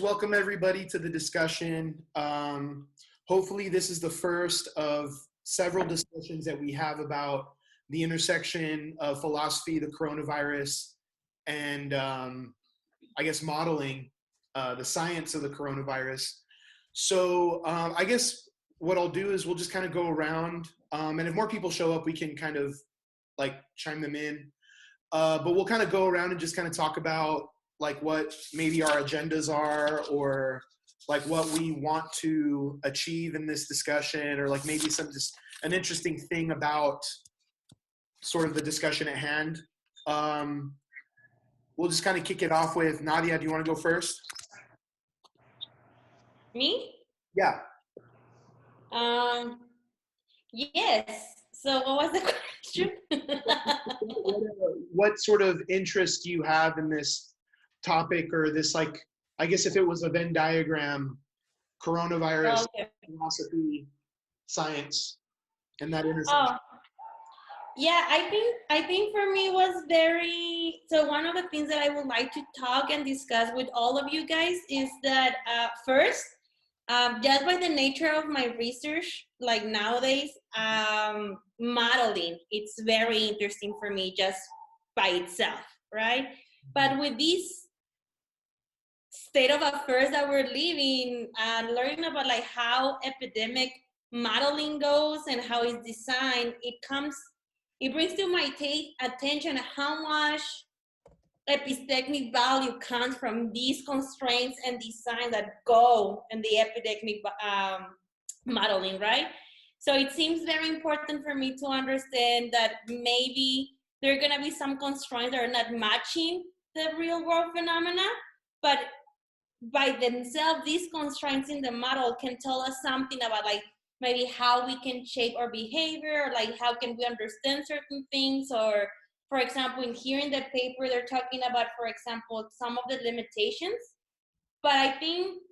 welcome everybody to the discussion. Hopefully this is the first of several discussions that we have about the intersection of philosophy, the coronavirus, and I guess modeling the science of the coronavirus. So I guess what I'll do is we'll just kind of go around, and if more people show up, we can kind of like chime them in. But we'll kind of go around and just kind of talk about like what maybe our agendas are, or like what we want to achieve in this discussion, or like maybe some just an interesting thing about sort of the discussion at hand. We'll just kind of kick it off with Nadia. Do you want to go first? Me? Yeah. Yes. So what was the question? What sort of interest do you have in this topic, or this, like, I guess if it was a Venn diagram, coronavirus, Okay. philosophy, science, and that intersection? Oh, yeah, I think for me was very, so one of the things that I would like to talk and discuss with all of you guys is that first, just by the nature of my research, like nowadays, modeling, it's very interesting for me just by itself, right? But with this state of affairs that we're living, and learning about like how epidemic modeling goes and how it's designed, it brings to my attention how much epistemic value comes from these constraints and design that go in the epidemic modeling, right? So it seems very important for me to understand that maybe there are going to be some constraints that are not matching the real world phenomena, but by themselves, these constraints in the model can tell us something about like maybe how we can shape our behavior, or like how can we understand certain things. Or for example, in here in the paper, they're talking about, for example, some of the limitations. But I think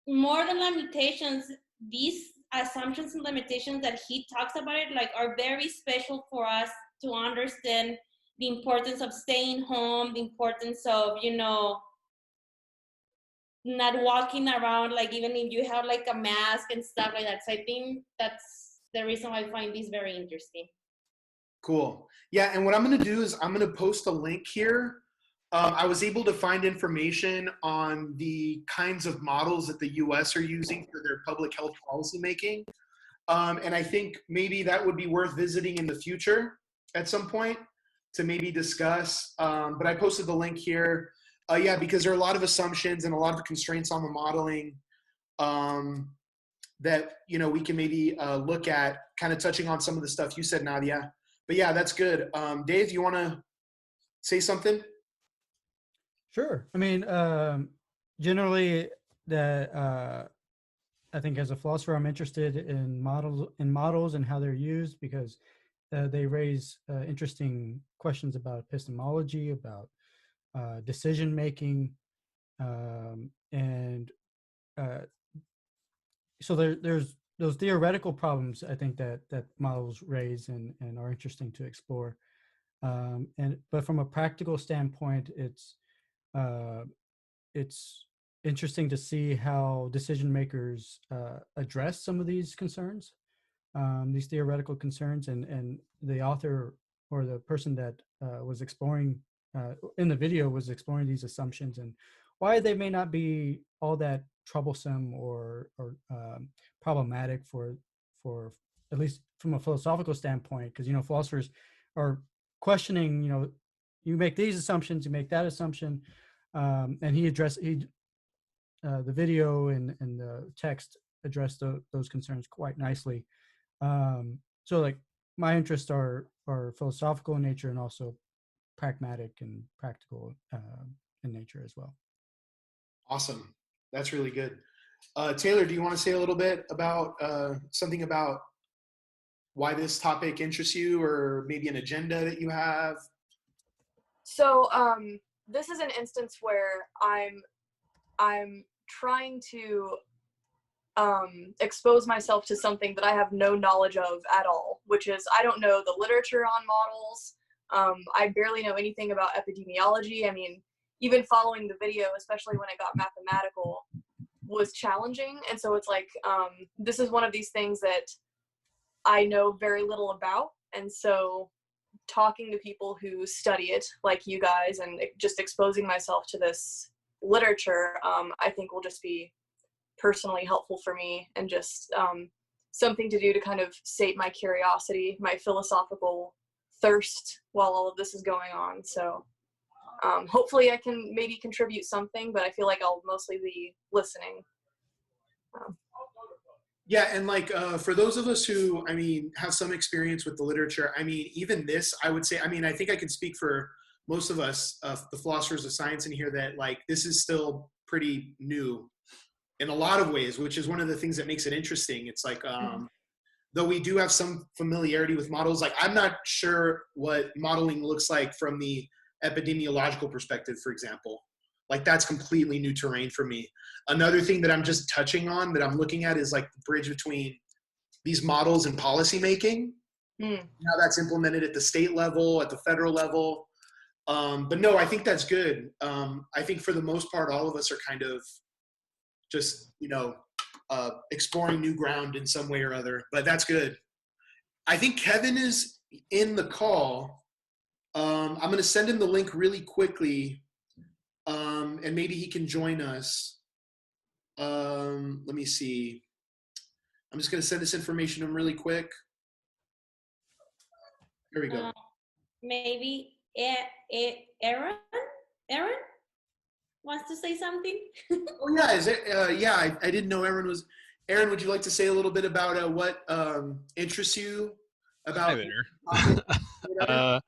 more than limitations, these assumptions and limitations that he talks about it like are very special for us to understand the importance of staying home, the importance of, you know, not walking around, like even if you have like a mask and stuff like that. So I think that's the reason why I find this very interesting. Cool. Yeah, and what I'm going to do is I'm going to post a link here. I was able to find information on the kinds of models that the US are using for their public health policy making. And I think maybe that would be worth visiting in the future at some point to maybe discuss. But I posted the link here. Yeah, because there are a lot of assumptions and a lot of constraints on the modeling that, you know, we can maybe look at, kind of touching on some of the stuff you said, Nadia. But yeah, that's good. Dave, you want to say something? Sure. I mean, generally, that I think as a philosopher, I'm interested in models and how they're used, because they raise interesting questions about epistemology, about decision making, and so there's those theoretical problems I think that models raise and are interesting to explore. But from a practical standpoint, it's interesting to see how decision makers address some of these concerns, these theoretical concerns, and the author or the person that was exploring in the video was exploring these assumptions and why they may not be all that troublesome or problematic for at least from a philosophical standpoint, because, you know, philosophers are questioning, you know, you make these assumptions, you make that assumption, and the video and the text addressed those concerns quite nicely. So like my interests are philosophical in nature and also pragmatic and practical in nature as well. Awesome. That's really good. Taylor, do you want to say a little bit about something about why this topic interests you, or maybe an agenda that you have? So this is an instance where I'm trying to expose myself to something that I have no knowledge of at all, which is I don't know the literature on models. I barely know anything about epidemiology. I mean, even following the video, especially when it got mathematical, was challenging. And so it's like, this is one of these things that I know very little about. And so talking to people who study it, like you guys, and just exposing myself to this literature, I think will just be personally helpful for me, and just something to do to kind of sate my curiosity, my philosophical thirst while all of this is going on. So hopefully I can maybe contribute something, but I feel like I'll mostly be listening. Yeah, and like for those of us who, I mean, have some experience with the literature, I mean, even this, I would say, I mean, I think I can speak for most of us, the philosophers of science in here, that like this is still pretty new in a lot of ways, which is one of the things that makes it interesting. It's like, though we do have some familiarity with models, like I'm not sure what modeling looks like from the epidemiological perspective, for example. Like that's completely new terrain for me. Another thing that I'm just touching on that I'm looking at is like the bridge between these models and policy making. How that's implemented at the state level, at the federal level. But no, I think that's good. I think for the most part, all of us are kind of just, you know, exploring new ground in some way or other, but that's good. I think Kevin is in the call. I'm going to send him the link really quickly, and maybe he can join us. Let me see. I'm just going to send this information to him really quick. Here we go. Maybe Aaron wants to say something. Oh yeah, is it? Yeah, I didn't know Aaron was. Aaron, would you like to say a little bit about what interests you about? Hi there.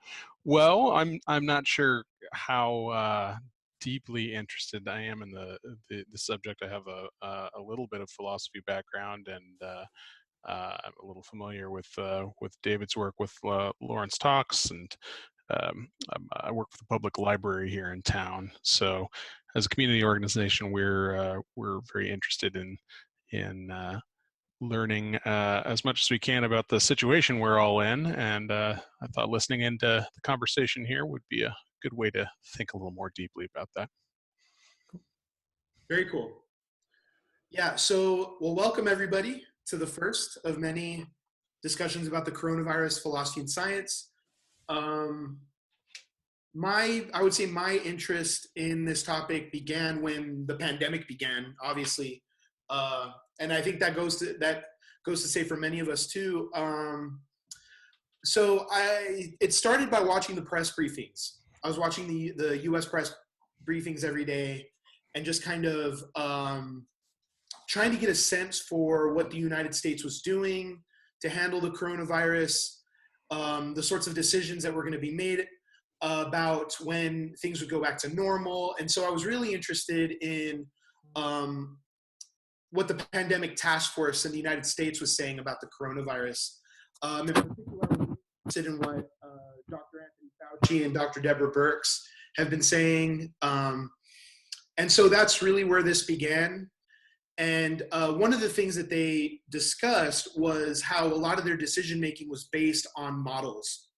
Well, I'm not sure how deeply interested I am in the subject. I have a little bit of philosophy background, and I'm a little familiar with David's work with Lawrence Talks, and I work with the public library here in town. So, as a community organization, we're very interested in learning as much as we can about the situation we're all in. And I thought listening into the conversation here would be a good way to think a little more deeply about that. Very cool. Yeah, so well, welcome everybody to the first of many discussions about the coronavirus, philosophy and science. I would say my interest in this topic began when the pandemic began, obviously. And I think that goes to say for many of us too. So it started by watching the press briefings. I was watching the U.S. press briefings every day, and just kind of trying to get a sense for what the United States was doing to handle the coronavirus, the sorts of decisions that were going to be made about when things would go back to normal. And so I was really interested in what the pandemic task force in the United States was saying about the coronavirus. In particular, I was interested in what Dr. Anthony Fauci and Dr. Deborah Birx have been saying. And so that's really where this began. And one of the things that they discussed was how a lot of their decision-making was based on models.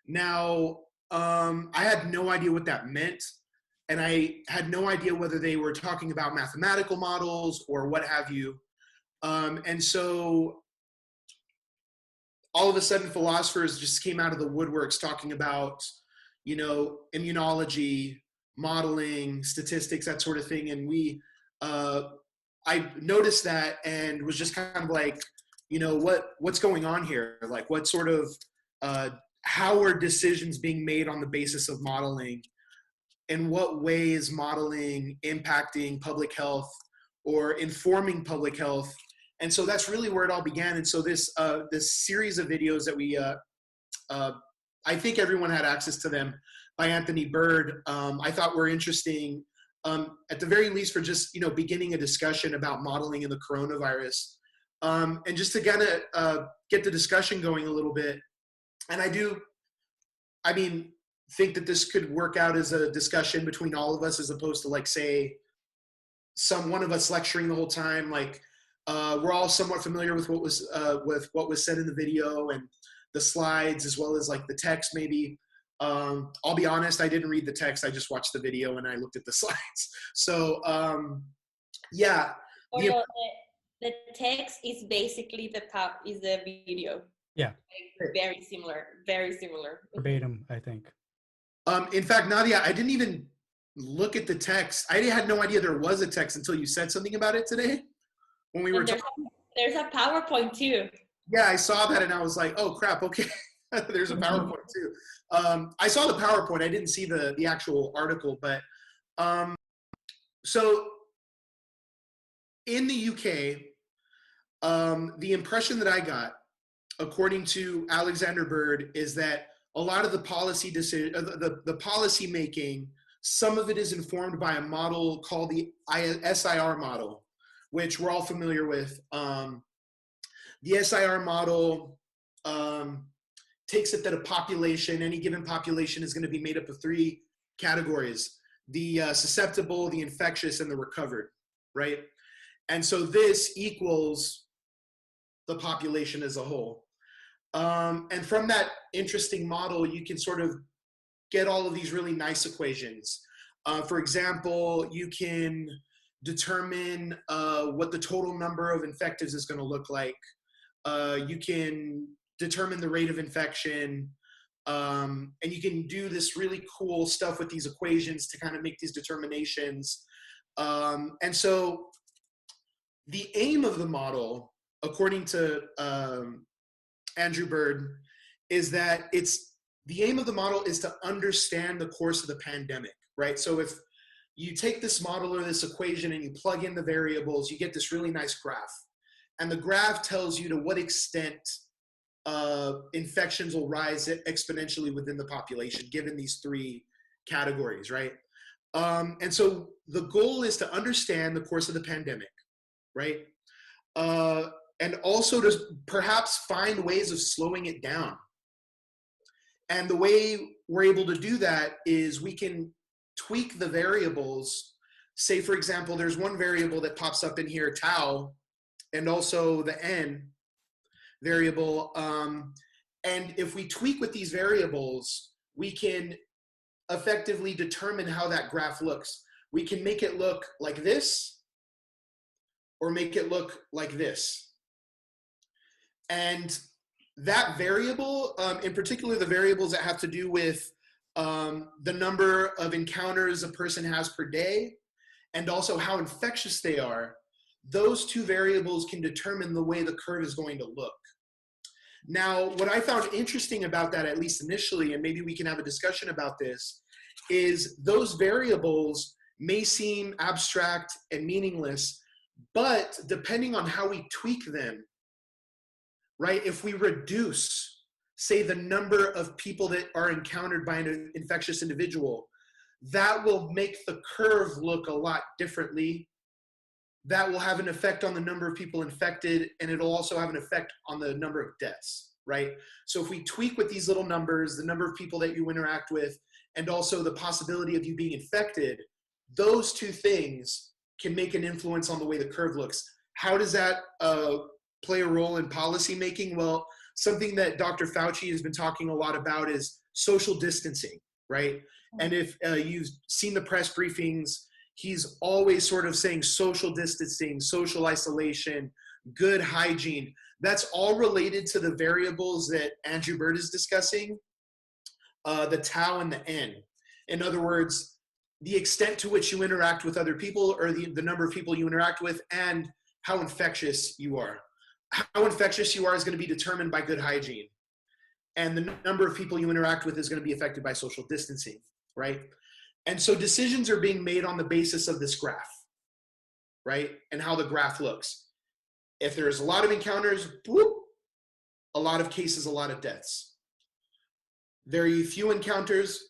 Now, I had no idea what that meant. And I had no idea whether they were talking about mathematical models or what have you. And so all of a sudden, philosophers just came out of the woodworks talking about, you know, immunology, modeling, statistics, that sort of thing. And I noticed that and was just kind of like, you know, what's going on here? Like, what sort of, how are decisions being made on the basis of modeling? In what way is modeling impacting public health or informing public health? And so that's really where it all began. And so this series of videos that we, I think everyone had access to them, by Anthony Bird, I thought were interesting, at the very least for just, you know, beginning a discussion about modeling in the coronavirus, and just to kind of get the discussion going a little bit. And I mean, think that this could work out as a discussion between all of us, as opposed to, like, say, one of us lecturing the whole time. Like, we're all somewhat familiar with what was said in the video and the slides, as well as like the text maybe. I'll be honest, I didn't read the text. I just watched the video and I looked at the slides. So yeah. Although the text is basically the video. Yeah. Like, very similar, very similar. Verbatim, I think. In fact, Nadia, I didn't even look at the text. I had no idea there was a text until you said something about it today when we were talking. There's a PowerPoint too. Yeah, I saw that and I was like, oh crap, okay. There's a PowerPoint too. I saw the PowerPoint. I didn't see the actual article, but so in the UK, the impression that I got, according to Alexander Bird, is that a lot of the policy the policy making, some of it is informed by a model called the SIR model, which we're all familiar with. The SIR model takes it that a population, any given population, is going to be made up of 3 categories: the susceptible, the infectious, and the recovered, right? And so this equals the population as a whole. And from that interesting model, you can sort of get all of these really nice equations. For example, you can determine what the total number of infectives is going to look like. You can determine the rate of infection, and you can do this really cool stuff with these equations to kind of make these determinations. And so the aim of the model, according to Andrew Bird, is that the aim of the model is to understand the course of the pandemic, right? So if you take this model or this equation and you plug in the variables, you get this really nice graph. And the graph tells you to what extent infections will rise exponentially within the population, given these 3 categories, right? And so the goal is to understand the course of the pandemic, right? And also to perhaps find ways of slowing it down. And the way we're able to do that is we can tweak the variables. Say, for example, there's one variable that pops up in here, tau, and also the n variable. And if we tweak with these variables, we can effectively determine how that graph looks. We can make it look like this, or make it look like this. And that variable, in particular, the variables that have to do with the number of encounters a person has per day, and also how infectious they are, those 2 variables can determine the way the curve is going to look. Now, what I found interesting about that, at least initially, and maybe we can have a discussion about this, is those variables may seem abstract and meaningless, but depending on how we tweak them, right? If we reduce, say, the number of people that are encountered by an infectious individual, that will make the curve look a lot differently. That will have an effect on the number of people infected, and it'll also have an effect on the number of deaths, right? So if we tweak with these little numbers, the number of people that you interact with, and also the possibility of you being infected, those 2 things can make an influence on the way the curve looks. How does that play a role in policy making? Well, something that Dr. Fauci has been talking a lot about is social distancing, right? And if you've seen the press briefings, he's always sort of saying social distancing, social isolation, good hygiene. That's all related to the variables that Andrew Bird is discussing, the tau and the n. In other words, the extent to which you interact with other people, or the number of people you interact with, and how infectious you are. How infectious you are is going to be determined by good hygiene. And the number of people you interact with is going to be affected by social distancing, right? And so decisions are being made on the basis of this graph, right? And how the graph looks. If there's a lot of encounters, whoop, a lot of cases, a lot of deaths. Very few encounters,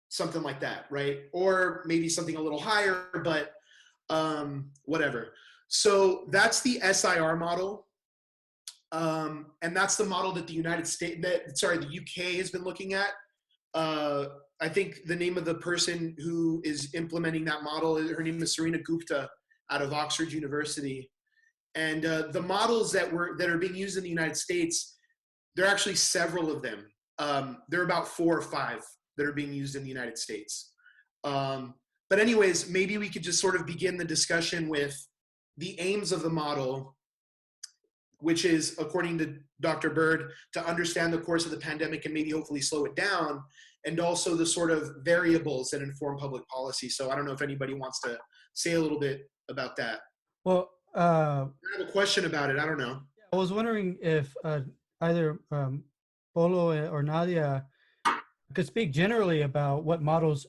something like that, right? Or maybe something a little higher, but whatever. So that's the SIR model. And that's the model that the the UK has been looking at. I think the name of the person who is implementing that model, her name is Sarina Gupta out of Oxford University. And the models that are being used in the United States, there are actually several of them. There are about 4 or 5 that are being used in the United States. But anyways, maybe we could just sort of begin the discussion with the aims of the model, which is, according to Dr. Bird, to understand the course of the pandemic and maybe hopefully slow it down, and also the sort of variables that inform public policy. So I don't know if anybody wants to say a little bit about that. Well, I have a question about it. I don't know. I was wondering if either Polo or Nadia could speak generally about what models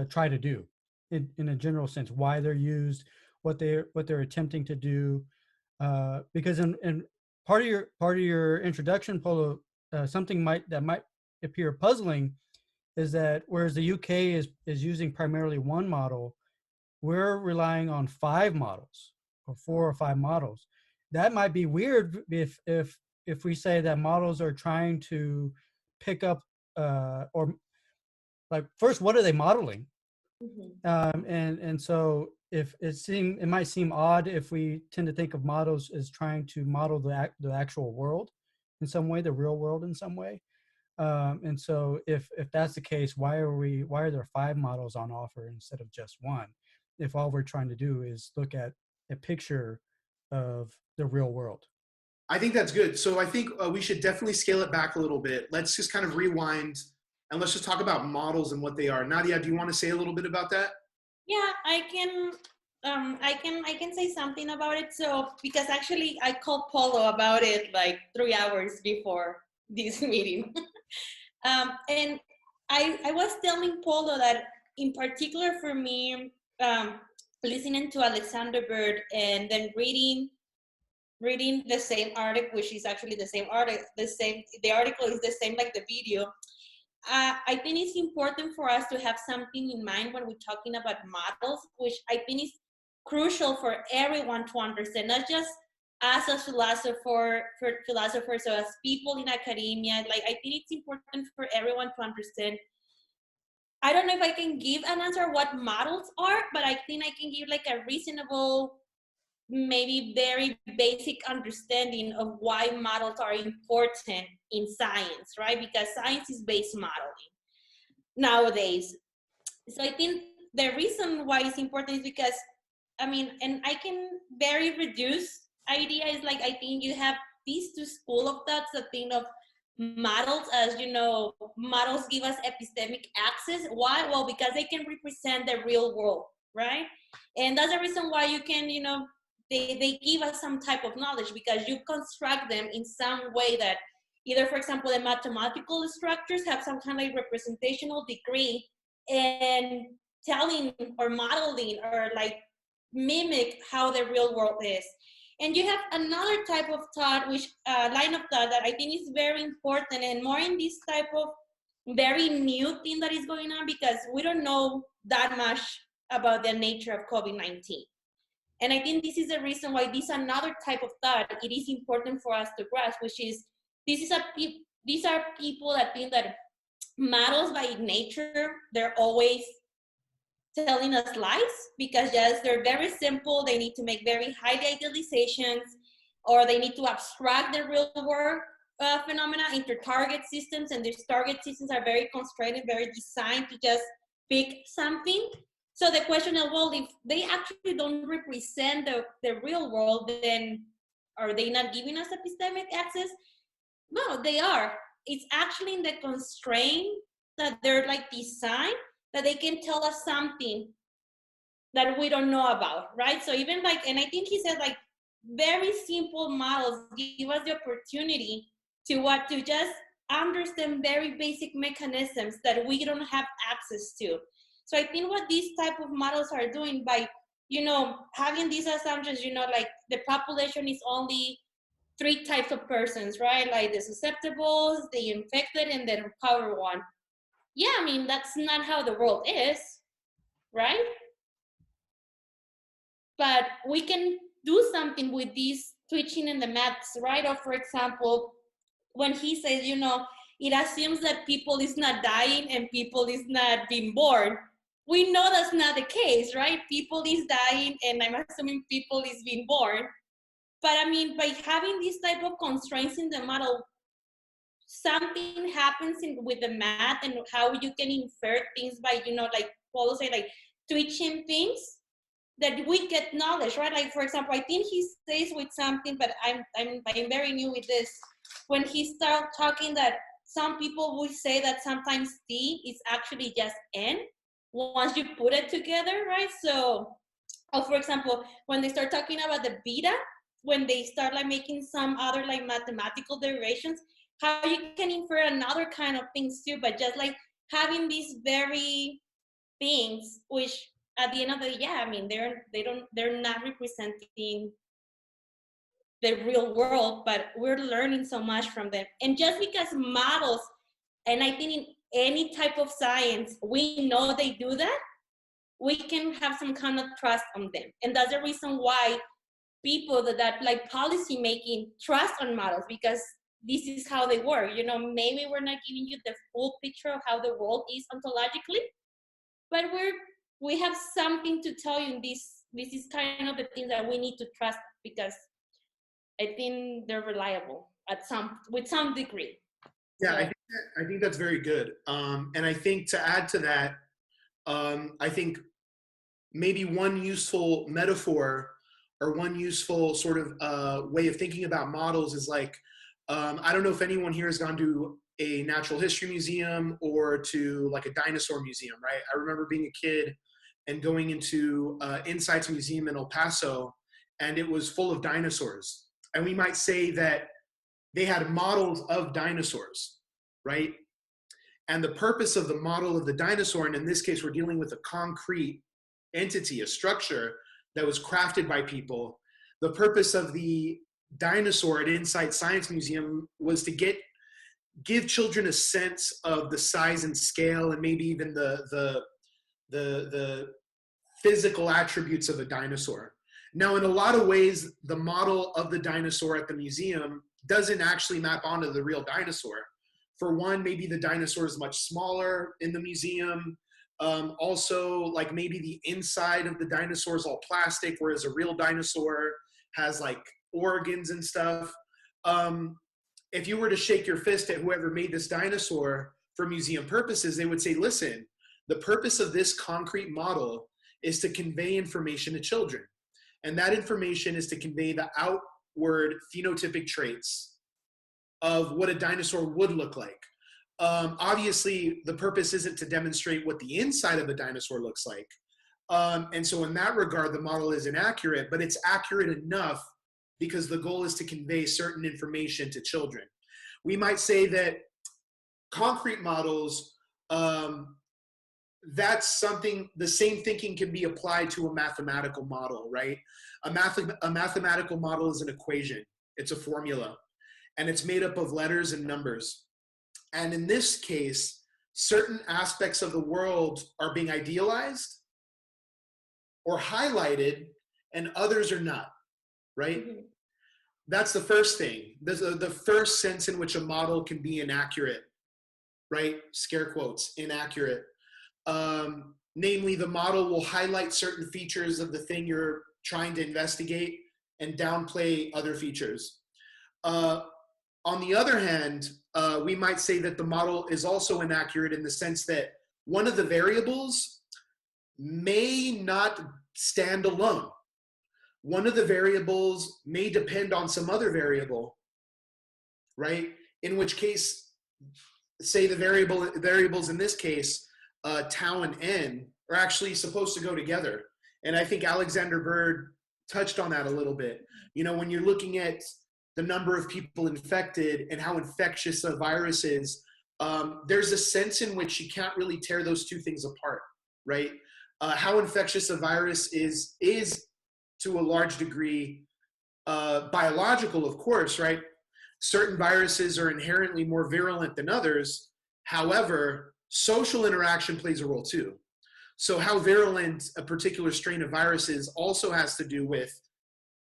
try to do in a general sense, why they're used, what they're attempting to do. Because in part of your introduction, Polo, something that might appear puzzling is that whereas the UK is using primarily one model, we're relying on 5 models or 4 or 5 models. That might be weird if we say that models are trying to pick up or like, first, what are they modeling? And so if it might seem odd if we tend to think of models as trying to model the actual world in some way, the real world in some way. And so if that's the case, why are there 5 models on offer instead of just 1? If all we're trying to do is look at a picture of the real world. I think that's good. So I think we should definitely scale it back a little bit. Let's just kind of rewind and let's just talk about models and what they are. Nadia, do you want to say a little bit about that? Yeah, I can say something about it. So because actually I called Polo about it like 3 hours before this meeting. And I was telling Polo that in particular for me, listening to Alexander Bird and then reading the same article, which is actually the same article, the article is the same like the video. I think it's important for us to have something in mind when we're talking about models, which I think is crucial for everyone to understand, not just us as philosophers or as people in academia. Like, I think it's important for everyone to understand. I don't know if I can give an answer what models are, but I think I can give like a reasonable, maybe very basic understanding of why models are important in science, right? Because science is based modeling nowadays. So I think the reason why it's important is because, I mean, and I can very reduce idea is like, I think you have these 2 school of thoughts, the thing of models, as you know, models give us epistemic access. Why? Well, because they can represent the real world, right? And that's the reason why you can, you know, they give us some type of knowledge because you construct them in some way that either, for example, the mathematical structures have some kind of representational degree and telling or modeling or like mimic how the real world is. And you have another type of thought, which line of thought that I think is very important and more in this type of very new thing that is going on because we don't know that much about the nature of COVID-19. And I think this is the reason why this another type of thought, it is important for us to grasp, which is these are people that think that models by nature, they're always telling us lies because yes, they're very simple. They need to make very high idealizations or they need to abstract the real world phenomena into target systems. And these target systems are very constrained, very designed to just pick something. So the question is, well, if they actually don't represent the real world, then are they not giving us epistemic access? No, they are. It's actually in the constraint that they're like designed that they can tell us something that we don't know about, right? So even like, and I think he said like very simple models give us the opportunity to just understand very basic mechanisms that we don't have access to. So I think what these type of models are doing by, you know, having these assumptions, you know, like the population is only 3 types of persons, right? Like the susceptibles, the infected, and the empowered one. Yeah, I mean, that's not how the world is, right? But we can do something with these twitching in the maths, right? Or for example, when he says, you know, it assumes that people is not dying and people is not being born. We know that's not the case, right? People is dying and I'm assuming people is being born. But I mean, by having this type of constraints in the model, something happens with the math and how you can infer things by, like Paulo said, like twitching things, that we get knowledge, right? Like, for example, I think he says with something, but I'm very new with this. When he started talking that some people will say that sometimes T is actually just N once you put it together, right? So, or for example, when they start talking about the beta, when they start like making some other like mathematical derivations, how you can infer another kind of things too, but just like having these very things, which at the end of the day, yeah, I mean, they're not representing the real world, but we're learning so much from them. And just because models, and I think in any type of science, we know they do that, we can have some kind of trust on them. And that's the reason why people that like policy making trust on models, because this is how they work. Maybe we're not giving you the full picture of how the world is ontologically, but we have something to tell you. This is kind of the things that we need to trust, because I think they're reliable with some degree. Yeah, So. I think that's very good. And I think to add to that, I think maybe one useful metaphor or one useful sort of way of thinking about models is like, I don't know if anyone here has gone to a natural history museum or to like a dinosaur museum, right? I remember being a kid and going into Insights Museum in El Paso, and it was full of dinosaurs. And we might say that they had models of dinosaurs, right? And the purpose of the model of the dinosaur, and in this case, we're dealing with a concrete entity, a structure that was crafted by people. The purpose of the dinosaur at Insight Science Museum was to give children a sense of the size and scale, and maybe even the physical attributes of a dinosaur. Now, in a lot of ways, the model of the dinosaur at the museum doesn't actually map onto the real dinosaur. For one, maybe the dinosaur is much smaller in the museum. Also, like maybe the inside of the dinosaur is all plastic, whereas a real dinosaur has like organs and stuff. If you were to shake your fist at whoever made this dinosaur for museum purposes, they would say, listen, the purpose of this concrete model is to convey information to children. And that information is to convey the outward phenotypic traits of what a dinosaur would look like. Obviously, the purpose isn't to demonstrate what the inside of a dinosaur looks like. And so in that regard, the model is inaccurate, but it's accurate enough because the goal is to convey certain information to children. We might say that concrete models, that's something, the same thinking can be applied to a mathematical model, right? A mathematical model is an equation, it's a formula, and it's made up of letters and numbers. And in this case, certain aspects of the world are being idealized or highlighted, and others are not, right? Mm-hmm. That's the first thing. The first sense in which a model can be inaccurate, right? Scare quotes, inaccurate. Namely, the model will highlight certain features of the thing you're trying to investigate and downplay other features. On the other hand, we might say that the model is also inaccurate in the sense that one of the variables may not stand alone. One of the variables may depend on some other variable, right? In which case, say the variables in this case, tau and n, are actually supposed to go together. And I think Alexander Bird touched on that a little bit. You know, when you're looking at the number of people infected and how infectious a virus is, there's a sense in which you can't really tear those two things apart, right? How infectious a virus is to a large degree biological, of course, right? Certain viruses are inherently more virulent than others. However, social interaction plays a role too. So how virulent a particular strain of virus is also has to do with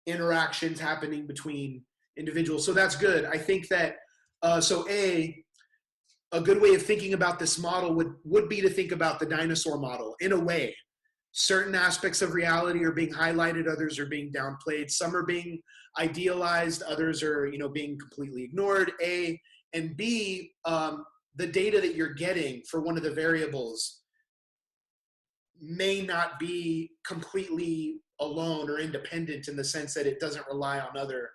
interactions happening between individuals. So that's good. I think that, a good way of thinking about this model would be to think about the dinosaur model in a way. Certain aspects of reality are being highlighted, others are being downplayed. Some are being idealized, others are, being completely ignored. A, and B, the data that you're getting for one of the variables may not be completely alone or independent in the sense that it doesn't rely on other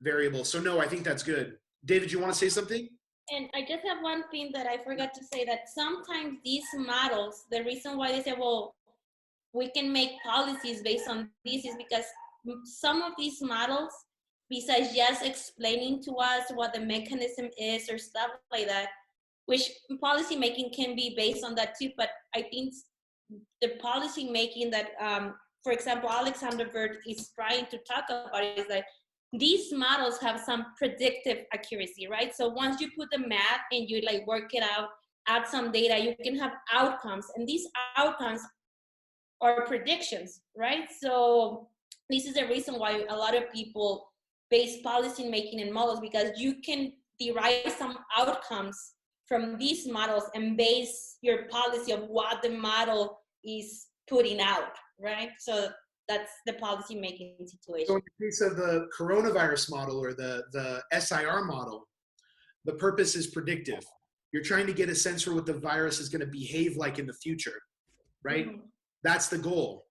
variables. So no, I think that's good. David, you want to say something? And I just have one thing that I forgot to say, that sometimes these models, the reason why they say, well, we can make policies based on this is because some of these models, besides just explaining to us what the mechanism is or stuff like that, which policy making can be based on that too, but I think the policy making that, for example, Alexander Bird is trying to talk about is that these models have some predictive accuracy, right? So once you put the math and you like work it out, add some data, you can have outcomes, and these outcomes are predictions, right? So this is the reason why a lot of people base policy making in models, because you can derive some outcomes from these models and base your policy of what the model is putting out, right? So that's the policy making situation. So in the case of the coronavirus model or the SIR model, the purpose is predictive. You're trying to get a sense for what the virus is going to behave like in the future, right? Mm-hmm. That's the goal.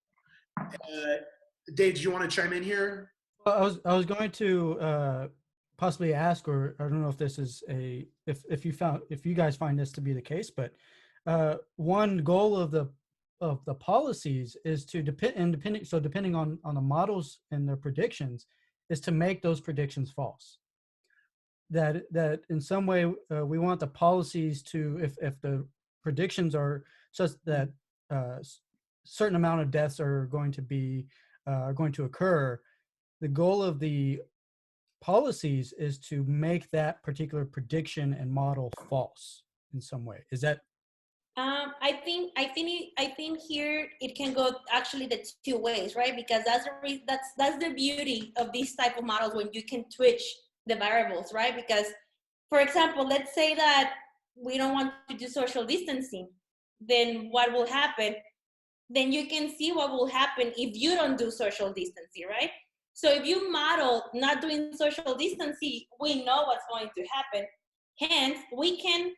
Dave, do you want to chime in here? Well, I was going to possibly ask, or I don't know if this is if you guys find this to be the case, but one goal of the policies is to depending on the models and their predictions, is to make those predictions false. That in some way we want the policies to, if the predictions are such that certain amount of deaths are going to occur, the goal of the policies is to make that particular prediction and model false in some way. Is that? I think here it can go actually the two ways, right? Because that's the beauty of these type of models, when you can switch the variables, right? Because, for example, let's say that we don't want to do social distancing, then what will happen? Then you can see what will happen if you don't do social distancing, right? So if you model not doing social distancing, we know what's going to happen. Hence, we can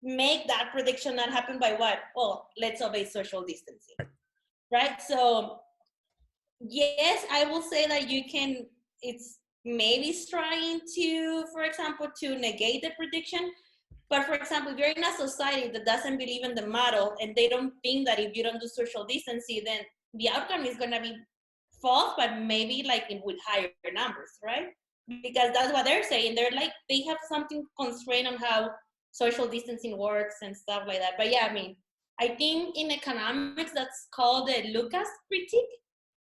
make that prediction not happen by what? Well, let's obey social distancing, right? So yes, I will say that you can, it's maybe trying to, for example, to negate the prediction. But for example, if you're in a society that doesn't believe in the model and they don't think that if you don't do social distancing, then the outcome is going to be false, but maybe like with higher numbers, right? Because that's what they're saying. They're like, they have something constrained on how social distancing works and stuff like that. But yeah, I mean, I think in economics, that's called the Lucas critique,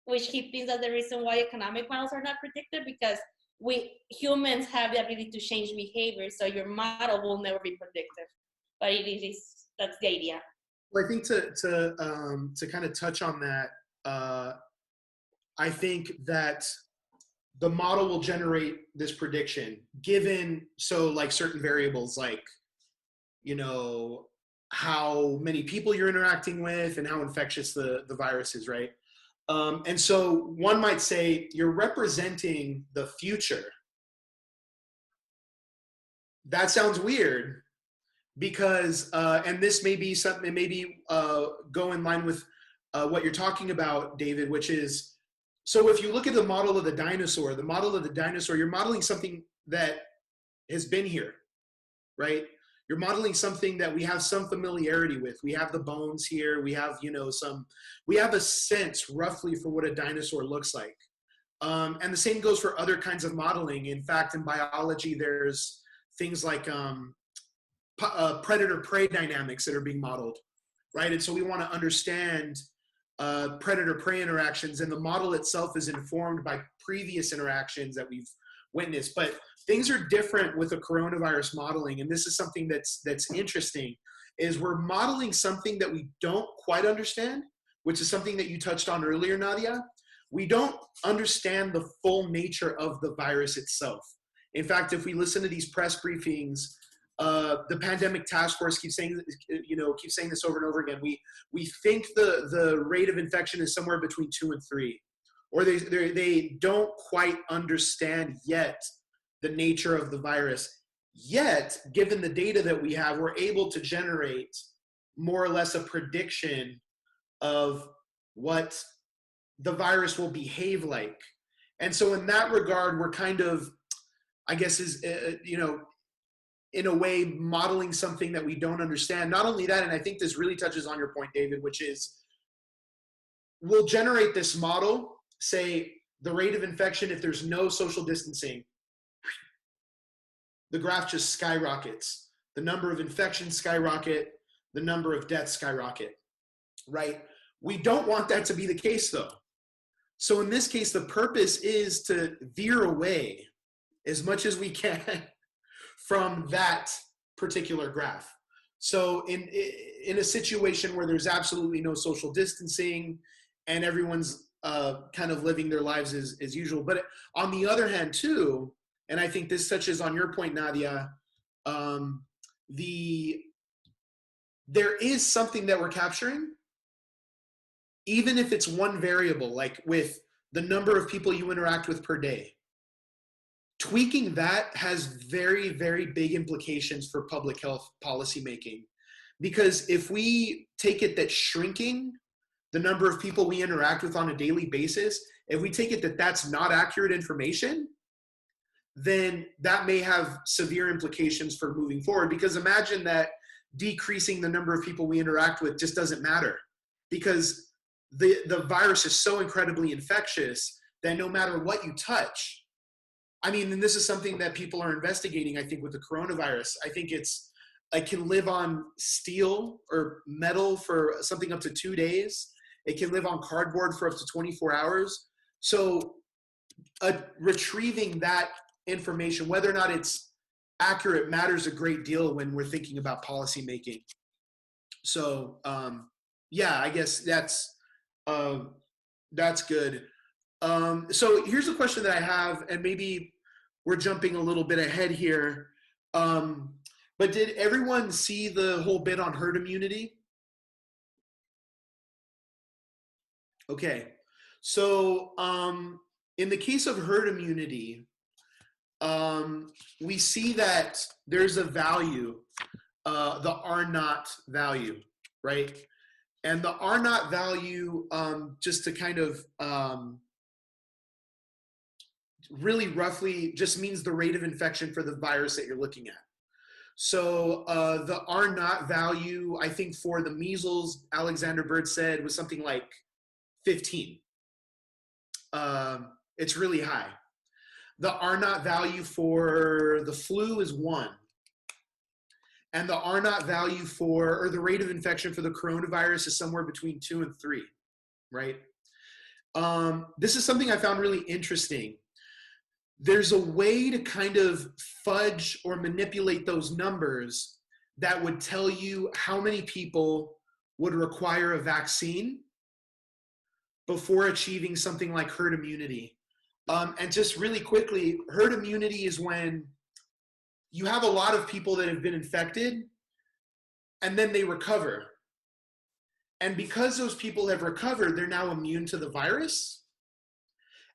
which he thinks that's the reason why economic models are not predictive, because we humans have the ability to change behavior, so your model will never be predictive. But that's the idea. Well, I think to kind of touch on that, I think that the model will generate this prediction given, so like certain variables, like, you know, how many people you're interacting with and how infectious the virus is, right? And so one might say you're representing the future. That sounds weird because, and this may be something, maybe go in line with what you're talking about, David, which is, so if you look at the model of the dinosaur, you're modeling something that has been here, right? You're modeling something that we have some familiarity with. We have the bones here. We have, we have a sense roughly for what a dinosaur looks like. And the same goes for other kinds of modeling. In fact, in biology, there's things like predator-prey dynamics that are being modeled, right? And so we want to understand predator-prey interactions, and the model itself is informed by previous interactions that we've witnessed. But things are different with the coronavirus modeling, and this is something that's interesting, is we're modeling something that we don't quite understand, which is something that you touched on earlier, Nadia. We don't understand the full nature of the virus itself. In fact, if we listen to these press briefings, the pandemic task force keeps saying this over and over again. We think the rate of infection is somewhere between 2 and 3, or they don't quite understand yet the nature of the virus. Yet, given the data that we have, we're able to generate more or less a prediction of what the virus will behave like. And so in that regard, we're kind of, I guess, in a way, modeling something that we don't understand. Not only that, and I think this really touches on your point, David, which is we'll generate this model, say the rate of infection, if there's no social distancing, the graph just skyrockets. The number of infections skyrocket, the number of deaths skyrocket, right? We don't want that to be the case though. So in this case, the purpose is to veer away as much as we can from that particular graph. So in a situation where there's absolutely no social distancing and everyone's kind of living their lives as usual. But on the other hand too, and I think this touches on your point, Nadia, there is something that we're capturing, even if it's one variable, like with the number of people you interact with per day. Tweaking that has very, very big implications for public health policymaking. Because if we take it that shrinking the number of people we interact with on a daily basis, if we take it that that's not accurate information, then that may have severe implications for moving forward. Because imagine that decreasing the number of people we interact with just doesn't matter, because the virus is so incredibly infectious that no matter what you touch, I mean, and this is something that people are investigating, I think, with the coronavirus. I think it can live on steel or metal for something up to 2 days. It can live on cardboard for up to 24 hours. So retrieving that information, whether or not it's accurate, matters a great deal when we're thinking about policy making. So yeah, I guess that's good. So here's a question that I have, and maybe we're jumping a little bit ahead here. But did everyone see the whole bit on herd immunity? Okay, so in the case of herd immunity, we see that there's a value, the R naught value, right? And the R naught value, just to kind of really roughly just means the rate of infection for the virus that you're looking at. So the R naught value, I think for the measles, Alexander Bird said, was something like 15. It's really high. The R naught value for the flu is 1. And the R naught value or the rate of infection for the coronavirus is somewhere between 2 and 3, right? This is something I found really interesting. There's a way to kind of fudge or manipulate those numbers that would tell you how many people would require a vaccine before achieving something like herd immunity. And just really quickly, herd immunity is when you have a lot of people that have been infected and then they recover. And because those people have recovered, they're now immune to the virus.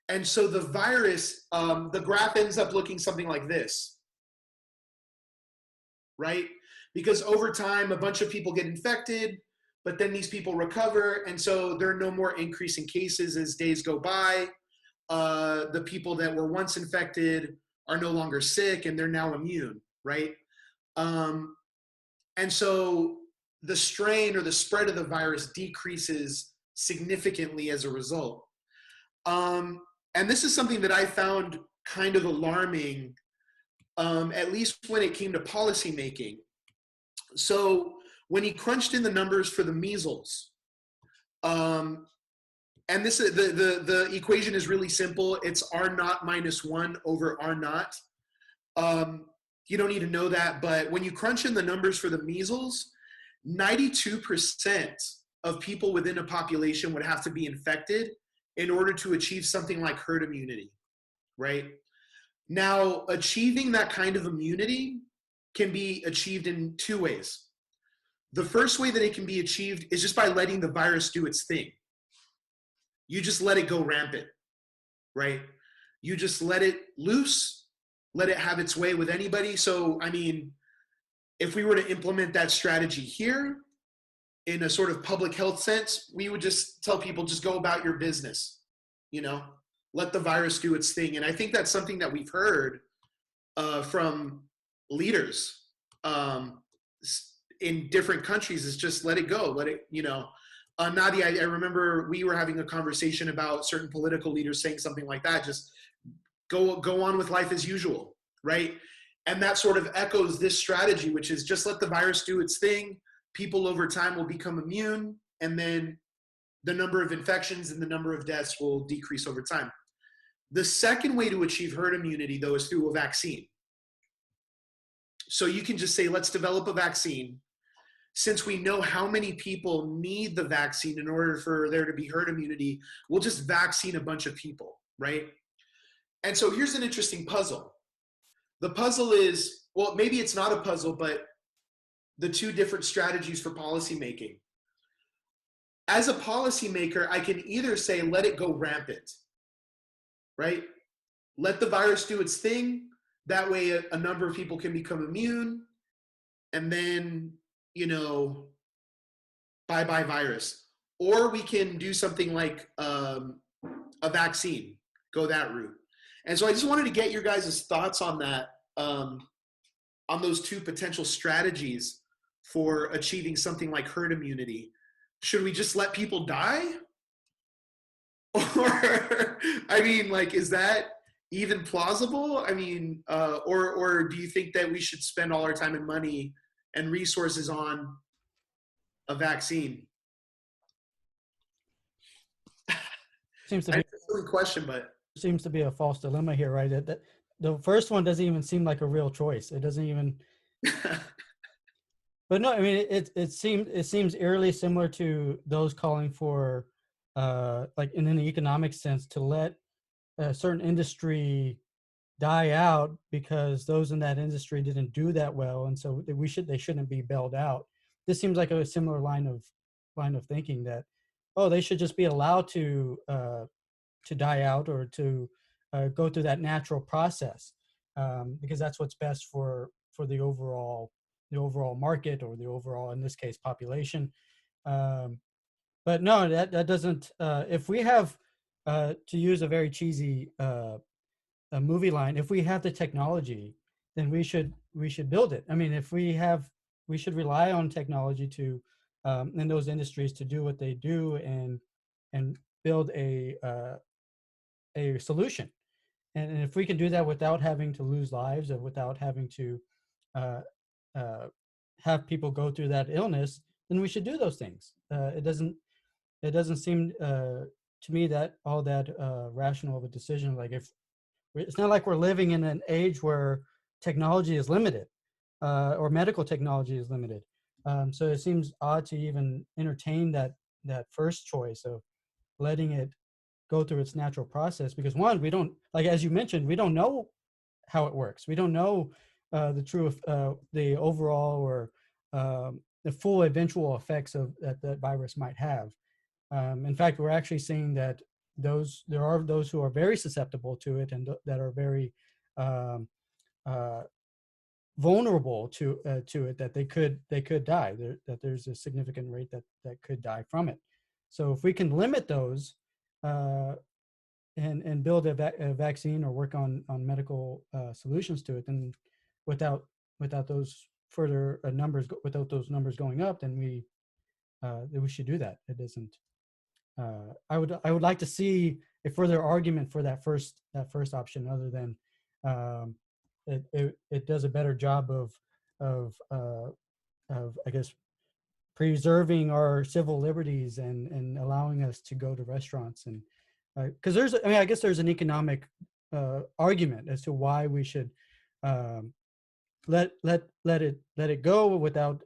And so the virus, the graph ends up looking something like this, right? Because over time, a bunch of people get infected, but then these people recover. And so there are no more increase in cases as days go by. The people that were once infected are no longer sick and they're now immune, right? And so the strain or the spread of the virus decreases significantly as a result. And this is something that I found kind of alarming, at least when it came to policy making. So when he crunched in the numbers for the measles, and this is the equation is really simple. It's R naught minus 1 over R naught. You don't need to know that, but when you crunch in the numbers for the measles, 92% of people within a population would have to be infected in order to achieve something like herd immunity, right? Now, achieving that kind of immunity can be achieved in 2 ways. The first way that it can be achieved is just by letting the virus do its thing. You just let it go rampant, right? You just let it loose, let it have its way with anybody. So, I mean, if we were to implement that strategy here in a sort of public health sense, we would just tell people, just go about your business, you know, let the virus do its thing. And I think that's something that we've heard from leaders in different countries, is just let it go, let it, you know. Nadia, I remember we were having a conversation about certain political leaders saying something like that, just go on with life as usual, right? And that sort of echoes this strategy, which is just let the virus do its thing. People over time will become immune, and then the number of infections and the number of deaths will decrease over time. The second way to achieve herd immunity, though, is through a vaccine. So you can just say, let's develop a vaccine. Since we know how many people need the vaccine in order for there to be herd immunity, we'll just vaccine a bunch of people, right? And so here's an interesting puzzle. The puzzle is, well, maybe it's not a puzzle, but the two different strategies for policymaking. As a policymaker, I can either say, let it go rampant, right? Let the virus do its thing. That way a number of people can become immune, and then, you know, bye-bye virus. Or we can do something like a vaccine, go that route. And so I just wanted to get your guys' thoughts on that, on those two potential strategies for achieving something like herd immunity. Should we just let people die? Or, I mean, like, is that even plausible? I mean, or do you think that we should spend all our time and money and resources on a vaccine? Seems to be That's a silly question, but seems to be a false dilemma here, right? That the first one doesn't even seem like a real choice. It doesn't even. But no, I mean, it seems eerily similar to those calling for, like in an economic sense, to let a certain industry die out because those in that industry didn't do that well, and so they shouldn't be bailed out. This seems like a similar line of thinking, that, oh, they should just be allowed to die out, or to go through that natural process, because that's what's best for the overall market, or the overall, in this case, population. But no, that doesn't. If we have, to use a very cheesy a movie line, if we have the technology, then we should build it. I mean, we should rely on technology to, in those industries, to do what they do, and build a solution. And if we can do that without having to lose lives, or without having to uh, have people go through that illness, then we should do those things. It doesn't seem to me that all that rational of a decision. Like, if it's not like we're living in an age where technology is limited, or medical technology is limited. So it seems odd to even entertain that first choice of letting it go through its natural process, because one, we don't, like, as you mentioned, we don't know how it works. We don't know the overall, or the full eventual effects of that virus might have. In fact, we're actually seeing that there are those who are very susceptible to it, and that are very vulnerable to it, that they could die. That there's a significant rate that could die from it. So if we can limit those, and build a vaccine, or work on medical solutions to it, then without those further numbers, without those numbers going up, then we should do that. It doesn't. I would like to see a further argument for that first option, other than it does a better job of I guess preserving our civil liberties, and allowing us to go to restaurants, and because I guess there's an economic argument as to why we should let it go without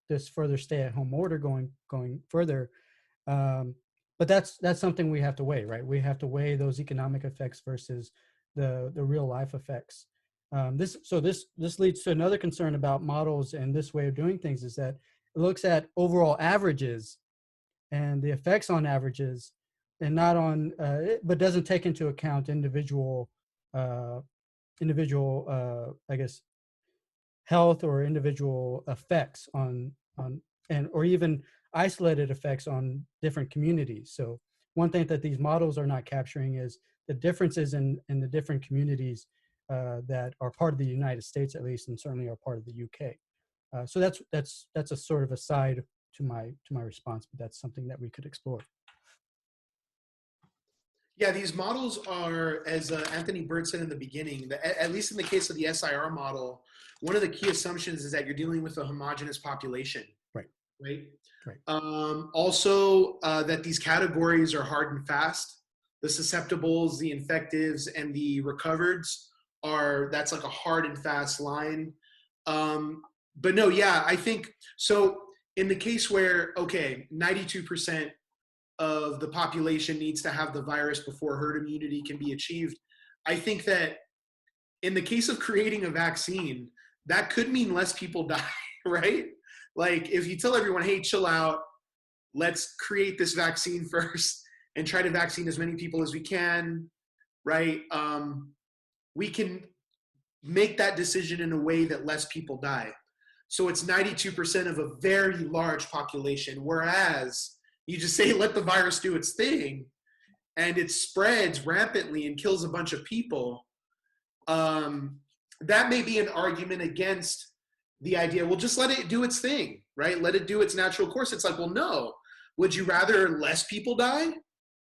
this further stay-at-home order going further. But that's something we have to weigh, right? We have to weigh those economic effects versus the real life effects. This leads to another concern about models and this way of doing things, is that it looks at overall averages and the effects on averages, and not on, but doesn't take into account individual individual, I guess, health or individual effects on and or even isolated effects on different communities. So one thing that these models are not capturing is the differences in the different communities that are part of the United States, at least, and certainly are part of the UK. So that's a sort of a side to my response, but that's something that we could explore. Yeah, these models are, as Anthony Bird said in the beginning, at least in the case of the SIR model, one of the key assumptions is that you're dealing with a homogeneous population. Right. Right. Right. Also, that these categories are hard and fast. The susceptibles, the infectives, and the recovereds that's like a hard and fast line. But no, yeah, I think so. In the case where, okay, 92% of the population needs to have the virus before herd immunity can be achieved, I think that in the case of creating a vaccine, that could mean less people die, right? Like if you tell everyone, hey, chill out, let's create this vaccine first and try to vaccine as many people as we can, right? We can make that decision in a way that less people die. So it's 92% of a very large population, whereas you just say, let the virus do its thing, and it spreads rampantly and kills a bunch of people. That may be an argument against the idea, well, just let it do its thing, right? Let it do its natural course. It's like, well, no. Would you rather less people die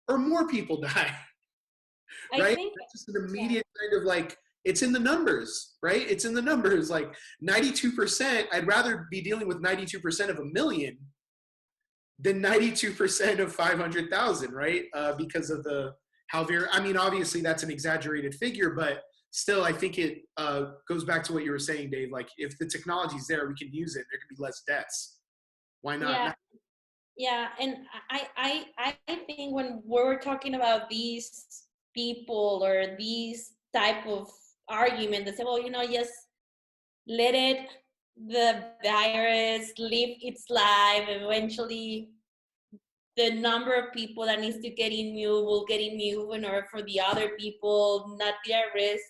or more people die? Right? I think, That's just an immediate kind of like, it's in the numbers, right? It's in the numbers. Like 92%, I'd rather be dealing with 92% of a million than 92% of 500,000, right? Because of I mean, obviously that's an exaggerated figure, but still, I think it goes back to what you were saying, Dave. Like, if the technology's there, we can use it. There could be less deaths. Why not? yeah, yeah, and I think when we're talking about these people or these type of argument that say, well, just let the virus live its life. Eventually, the number of people that needs to get immune will get immune in order for the other people not be at risk.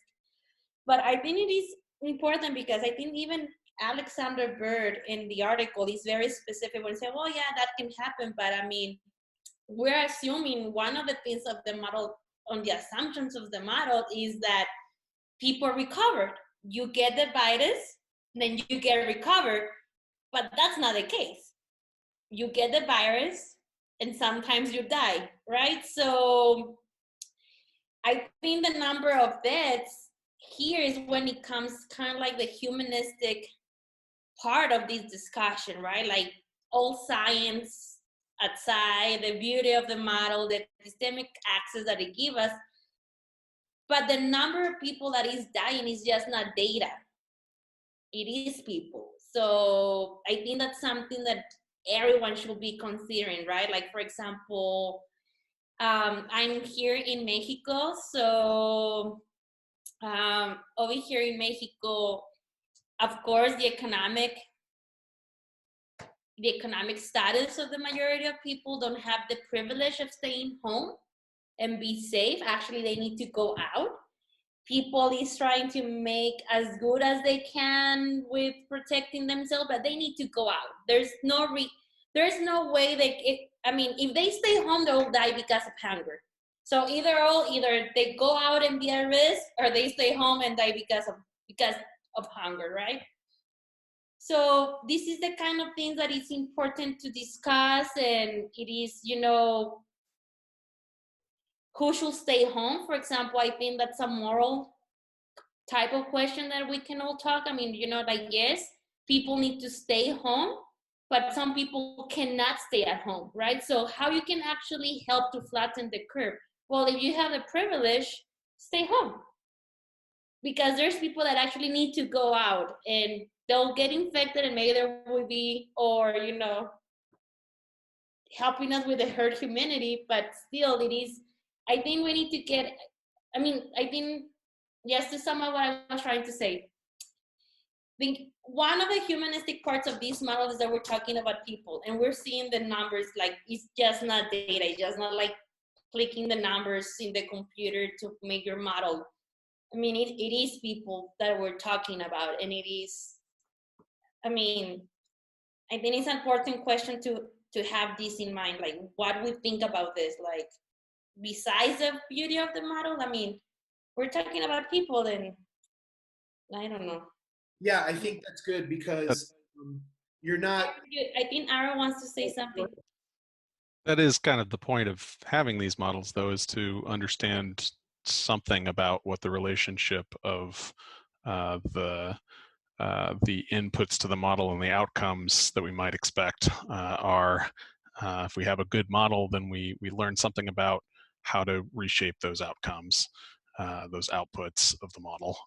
But I think it is important because I think even Alexander Bird in the article is very specific when he said, well, yeah, that can happen. But I mean, we're assuming one of the things of the model, on the assumptions of the model, is that people recovered. You get the virus, then you get recovered, but that's not the case. You get the virus, and sometimes you die, right? So I think the number of deaths here is when it comes kind of like the humanistic part of this discussion, right? Like all science aside, the beauty of the model, the epistemic access that it gives us, but the number of people that is dying is just not data. It is people. So I think that's something that everyone should be considering, right? Like, for example, I'm here in Mexico, so over here in Mexico, of course, the economic status of the majority of people don't have the privilege of staying home and be safe. Actually, they need to go out. People is trying to make as good as they can with protecting themselves, but they need to go out. There's no way if they stay home, they'll die because of hunger. So either they go out and be at risk, or they stay home and die because of hunger, right? So this is the kind of things that is important to discuss, and it is, who should stay home, for example. I think that's a moral type of question that we can all talk. I mean, yes, people need to stay home, but some people cannot stay at home, right? So how you can actually help to flatten the curve? Well, if you have the privilege, stay home. Because there's people that actually need to go out and they'll get infected, and maybe there will be, or, helping us with the herd immunity, but still it is, I think we need to yes, to sum up what I was trying to say, I think one of the humanistic parts of this model is that we're talking about people, and we're seeing the numbers, like it's just not data, it's just not like clicking the numbers in the computer to make your model. I mean, it is people that we're talking about, and it is, I mean, I think it's an important question to have this in mind, like what we think about this, like besides the beauty of the model. I mean, we're talking about people, and I don't know. Yeah, I think that's good because you're not. I think Aaron wants to say something. That is kind of the point of having these models, though, is to understand something about what the relationship of the inputs to the model and the outcomes that we might expect are. If we have a good model, then we learn something about how to reshape those outcomes, those outputs of the model,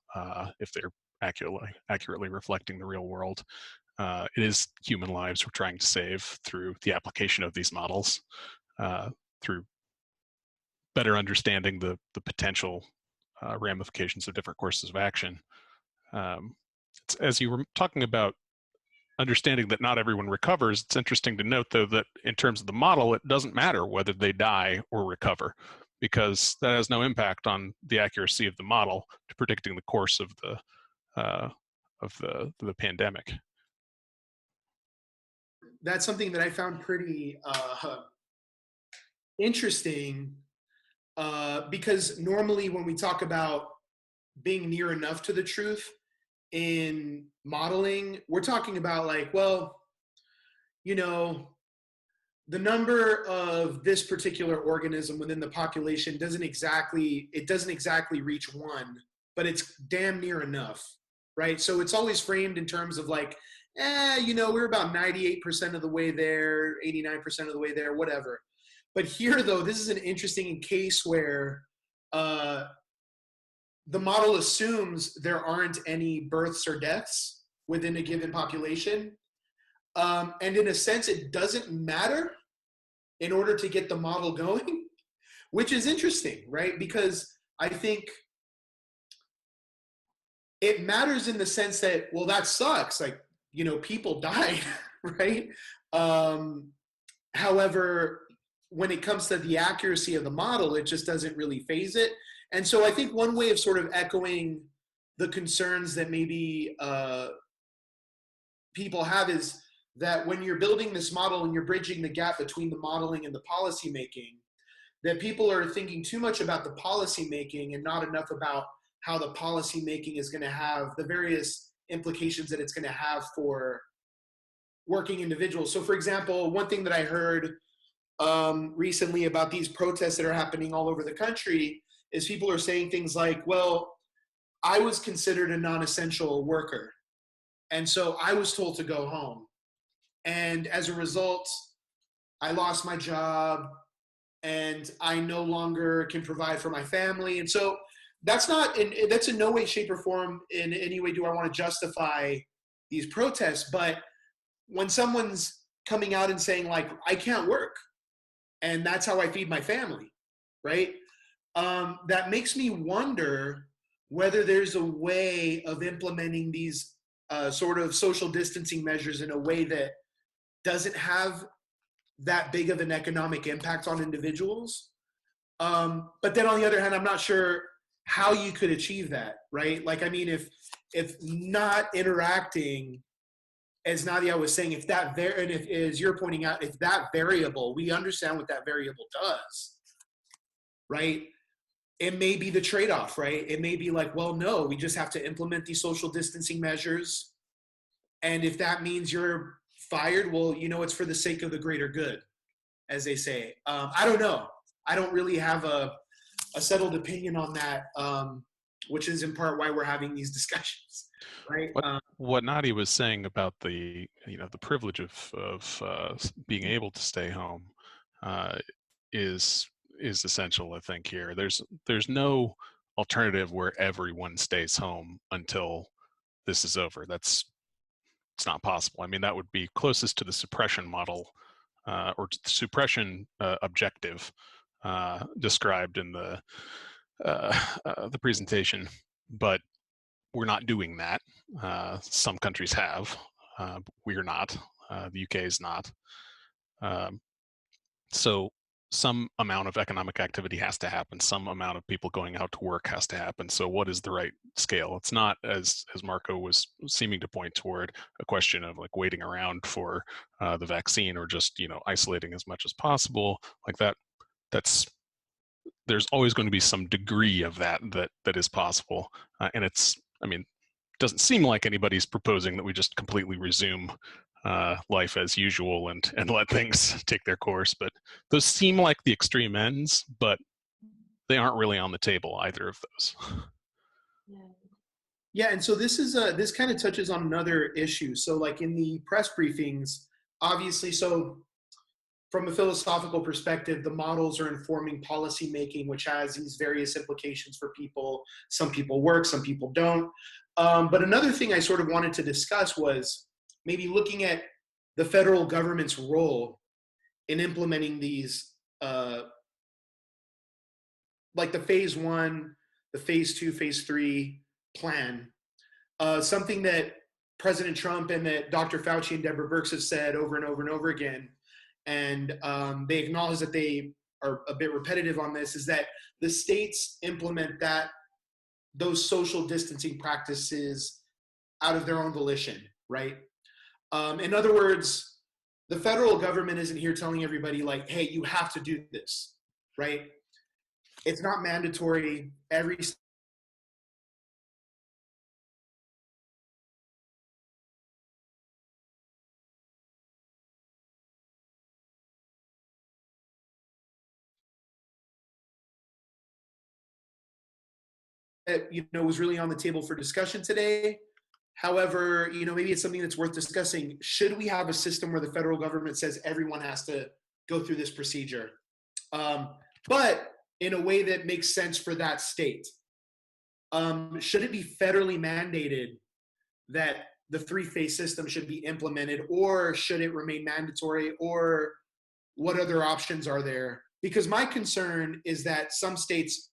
if they're accurately reflecting the real world. It is human lives we're trying to save through the application of these models, through better understanding the potential ramifications of different courses of action. As you were talking about understanding that not everyone recovers, it's interesting to note, though, that in terms of the model, it doesn't matter whether they die or recover, because that has no impact on the accuracy of the model to predicting the course of the pandemic. That's something that I found pretty interesting because normally when we talk about being near enough to the truth in modeling, we're talking about like, well, you know, the number of this particular organism within the population doesn't exactly reach one, but it's damn near enough, right? So it's always framed in terms of like, we're about 98% of the way there, 89% of the way there, whatever. But here, though, this is an interesting case where the model assumes there aren't any births or deaths within a given population. And in a sense, it doesn't matter in order to get the model going, which is interesting, right? Because I think it matters in the sense that, well, that sucks. Like, people died, right? However, when it comes to the accuracy of the model, it just doesn't really phase it. And so I think one way of sort of echoing the concerns that maybe people have is that when you're building this model and you're bridging the gap between the modeling and the policy making, that people are thinking too much about the policy making and not enough about how the policy making is going to have the various implications that it's going to have for working individuals. So for example, one thing that I heard recently about these protests that are happening all over the country is people are saying things like, well, I was considered a non-essential worker, and so I was told to go home. And as a result, I lost my job and I no longer can provide for my family. And so that's in no way, shape, or form in any way do I want to justify these protests. But when someone's coming out and saying like, I can't work and that's how I feed my family, right? That makes me wonder whether there's a way of implementing these sort of social distancing measures in a way that doesn't have that big of an economic impact on individuals. But then on the other hand, I'm not sure how you could achieve that, right? Like, I mean, if not interacting, as Nadia was saying, and if, as you're pointing out, if that variable, we understand what that variable does, right? It may be the trade-off, right? It may be like, well, no, we just have to implement these social distancing measures. And if that means you're fired, well, it's for the sake of the greater good, as they say. I don't know. I don't really have a settled opinion on that, which is in part why we're having these discussions, right? What Nadi was saying about the privilege of being able to stay home is essential, I think. Here, there's no alternative where everyone stays home until this is over. It's not possible. I mean, that would be closest to the suppression model or the suppression objective described in the presentation, but we're not doing that. Some countries have. We are not. The UK is not. So some amount of economic activity has to happen, some amount of people going out to work has to happen. So what is the right scale? It's not, as Marco was seeming to point toward, a question of like waiting around for the vaccine or just, you know, isolating as much as possible like that. There's always going to be some degree of that is possible, and it's, I mean, doesn't seem like anybody's proposing that we just completely resume life as usual and let things take their course. But those seem like the extreme ends, but they aren't really on the table, either of those. Yeah, and so this kind of touches on another issue. So like in the press briefings, obviously, so from a philosophical perspective, the models are informing policy making, which has these various implications for people. Some people work, some people don't. But another thing I sort of wanted to discuss was maybe looking at the federal government's role in implementing these, like the phase 1, the phase 2, phase 3 plan. Something that President Trump and that Dr. Fauci and Deborah Birx have said over and over and over again, and they acknowledge that they are a bit repetitive on this, is that the states implement those social distancing practices out of their own volition, right? In other words, the federal government isn't here telling everybody like, hey, you have to do this, right? It's not mandatory. Every was really on the table for discussion today. However, maybe it's something that's worth discussing. Should we have a system where the federal government says everyone has to go through this procedure, but in a way that makes sense for that state? Should it be federally mandated that the 3-phase system should be implemented, or should it remain mandatory, or what other options are there? Because my concern is that some states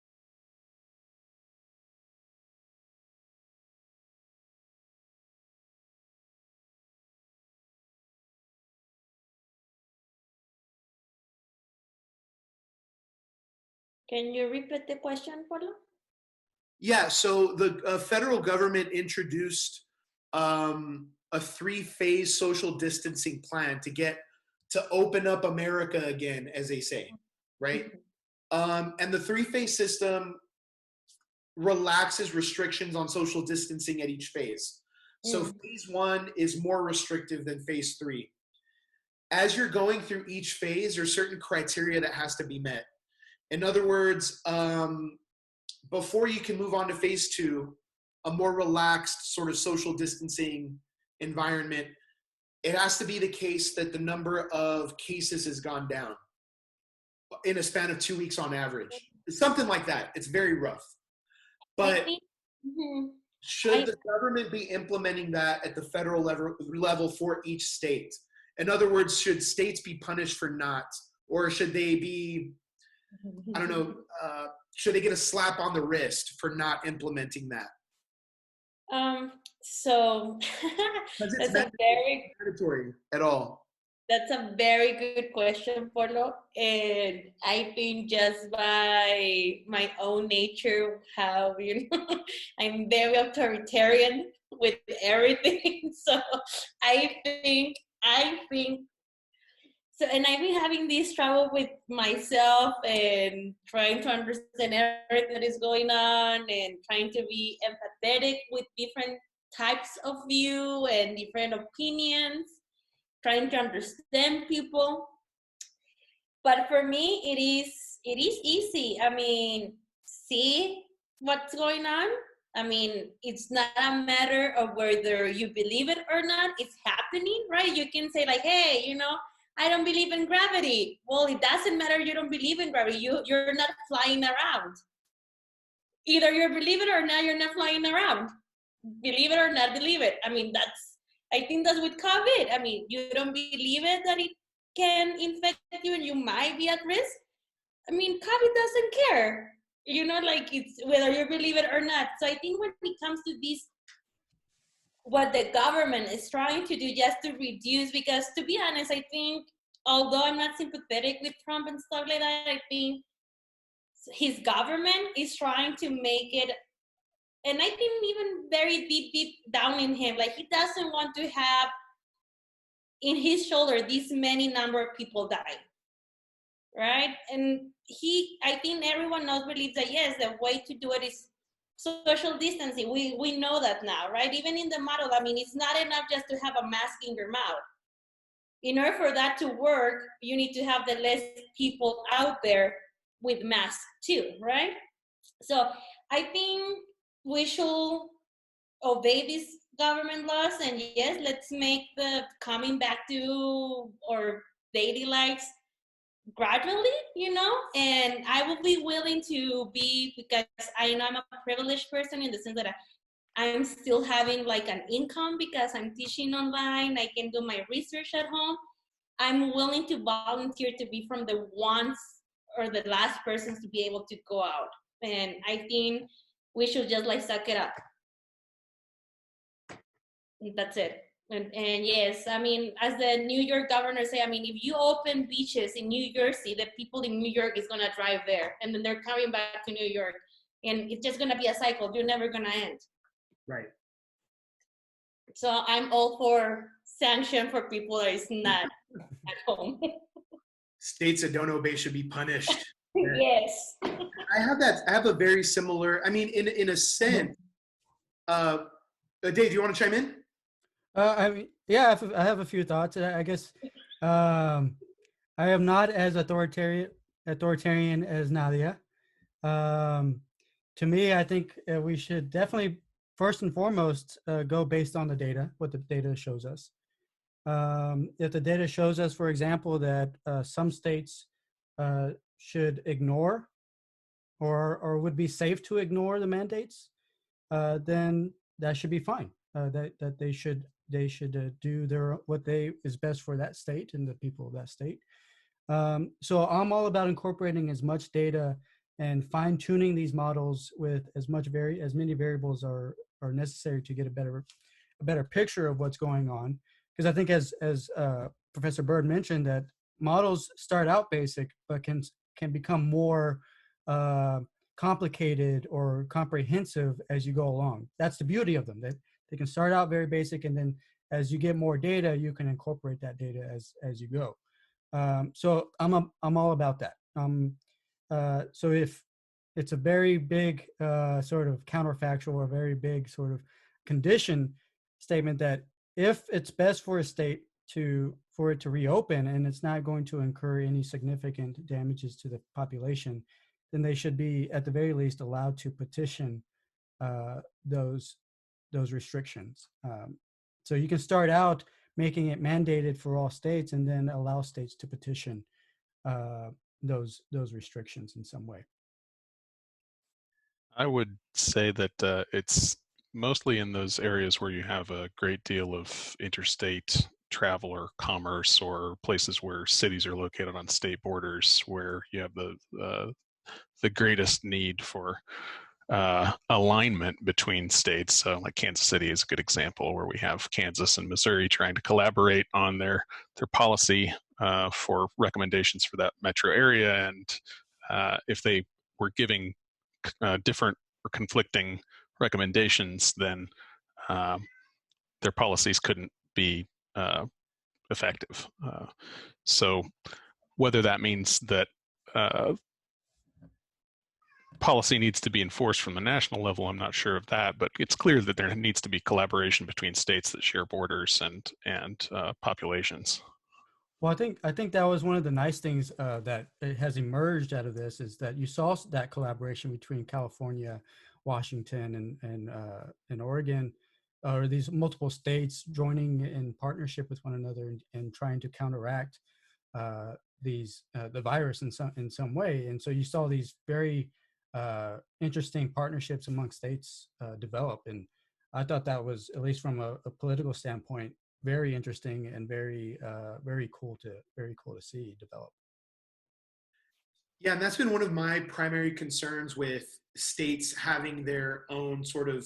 Can you repeat the question, Paulo? Yeah, so the federal government introduced a 3-phase social distancing plan to open up America again, as they say, right? And the 3-phase system relaxes restrictions on social distancing at each phase. So phase 1 is more restrictive than phase 3. As you're going through each phase, there's certain criteria that has to be met. In other words, before you can move on to phase 2, a more relaxed sort of social distancing environment, it has to be the case that the number of cases has gone down in a span of 2 weeks on average. Something like that. It's very rough. But should the government be implementing that at the federal level for each state? In other words, should states be punished for not? Or should they be, I don't know, should they get a slap on the wrist for not implementing that? So It's mandatory at all. That's a very good question, Polo. And I think just by my own nature, how I'm very authoritarian with everything. So I think so, and I've been having this trouble with myself and trying to understand everything that is going on and trying to be empathetic with different types of view and different opinions, trying to understand people. But for me, it is easy. I mean, see what's going on. I mean, it's not a matter of whether you believe it or not. It's happening, right? You can say like, hey, I don't believe in gravity. Well, it doesn't matter. You don't believe in gravity. You're not flying around. Either you believe it or not, you're not flying around. Believe it or not believe it. I mean, I think that's with COVID. I mean, you don't believe it that it can infect you and you might be at risk. I mean, COVID doesn't care. Like it's whether you believe it or not. So I think when it comes to this, what the government is trying to do just to reduce, because to be honest, I think although I'm not sympathetic with Trump and stuff like that, I think his government is trying to make it, and I think even very deep down in him, like he doesn't want to have in his shoulder this many number of people die, right? And I think everyone else believes that yes, the way to do it is social distancing. We know that now, right? Even in the model, I mean, it's not enough just to have a mask in your mouth. In order for that to work, you need to have the less people out there with masks too, right? So I think we should obey these government laws, and yes, let's make the coming back to our daily lives gradually, and I will be willing to be, because I know I'm a privileged person in the sense that I'm still having like an income because I'm teaching online. I can do my research at home. I'm willing to volunteer to be from the ones or the last persons to be able to go out. And I think we should just like suck it up. That's it. And yes, I mean, as the New York governor say, I mean, if you open beaches in New Jersey, the people in New York is gonna drive there, and then they're coming back to New York, and it's just gonna be a cycle. You're never gonna end. Right. So I'm all for sanction for people that is not at home. States that don't obey should be punished. Yes. I have a very similar, I mean, in a sense, Dave, do you want to chime in? I mean, yeah, I have a few thoughts. I guess I am not as authoritarian as Nadia. To me, I think we should definitely, first and foremost, go based on the data, what the data shows us. If the data shows us, for example, that some states should ignore or would be safe to ignore the mandates, then that should be fine. That they should do what is best for that state and the people of that state. So I'm all about incorporating as much data and fine tuning these models with as many variables are necessary to get a better picture of what's going on. Because I think as Professor Bird mentioned, that models start out basic but can become more complicated or comprehensive as you go along. That's the beauty of them. That they can start out very basic, and then as you get more data, you can incorporate that data as you go. So I'm all about that. So if it's a very big sort of counterfactual or very big sort of condition statement that if it's best for a state for it to reopen and it's not going to incur any significant damages to the population, then they should be at the very least allowed to petition those restrictions. So you can start out making it mandated for all states and then allow states to petition those restrictions in some way. I would say that it's mostly in those areas where you have a great deal of interstate travel or commerce, or places where cities are located on state borders, where you have the greatest need for alignment between states. So like Kansas City is a good example, where we have Kansas and Missouri trying to collaborate on their policy for recommendations for that metro area. And if they were giving different or conflicting recommendations, then their policies couldn't be effective. So whether that means that policy needs to be enforced from the national level, I'm not sure of that, but it's clear that there needs to be collaboration between states that share borders and populations. Well, I think that was one of the nice things that has emerged out of this, is that you saw that collaboration between California, Washington, and Oregon, or these multiple states joining in partnership with one another and trying to counteract the virus in some way. And so you saw these very interesting partnerships among states develop, and I thought that was, at least from a political standpoint, very interesting and very cool to see develop. Yeah, and that's been one of my primary concerns with states having their own sort of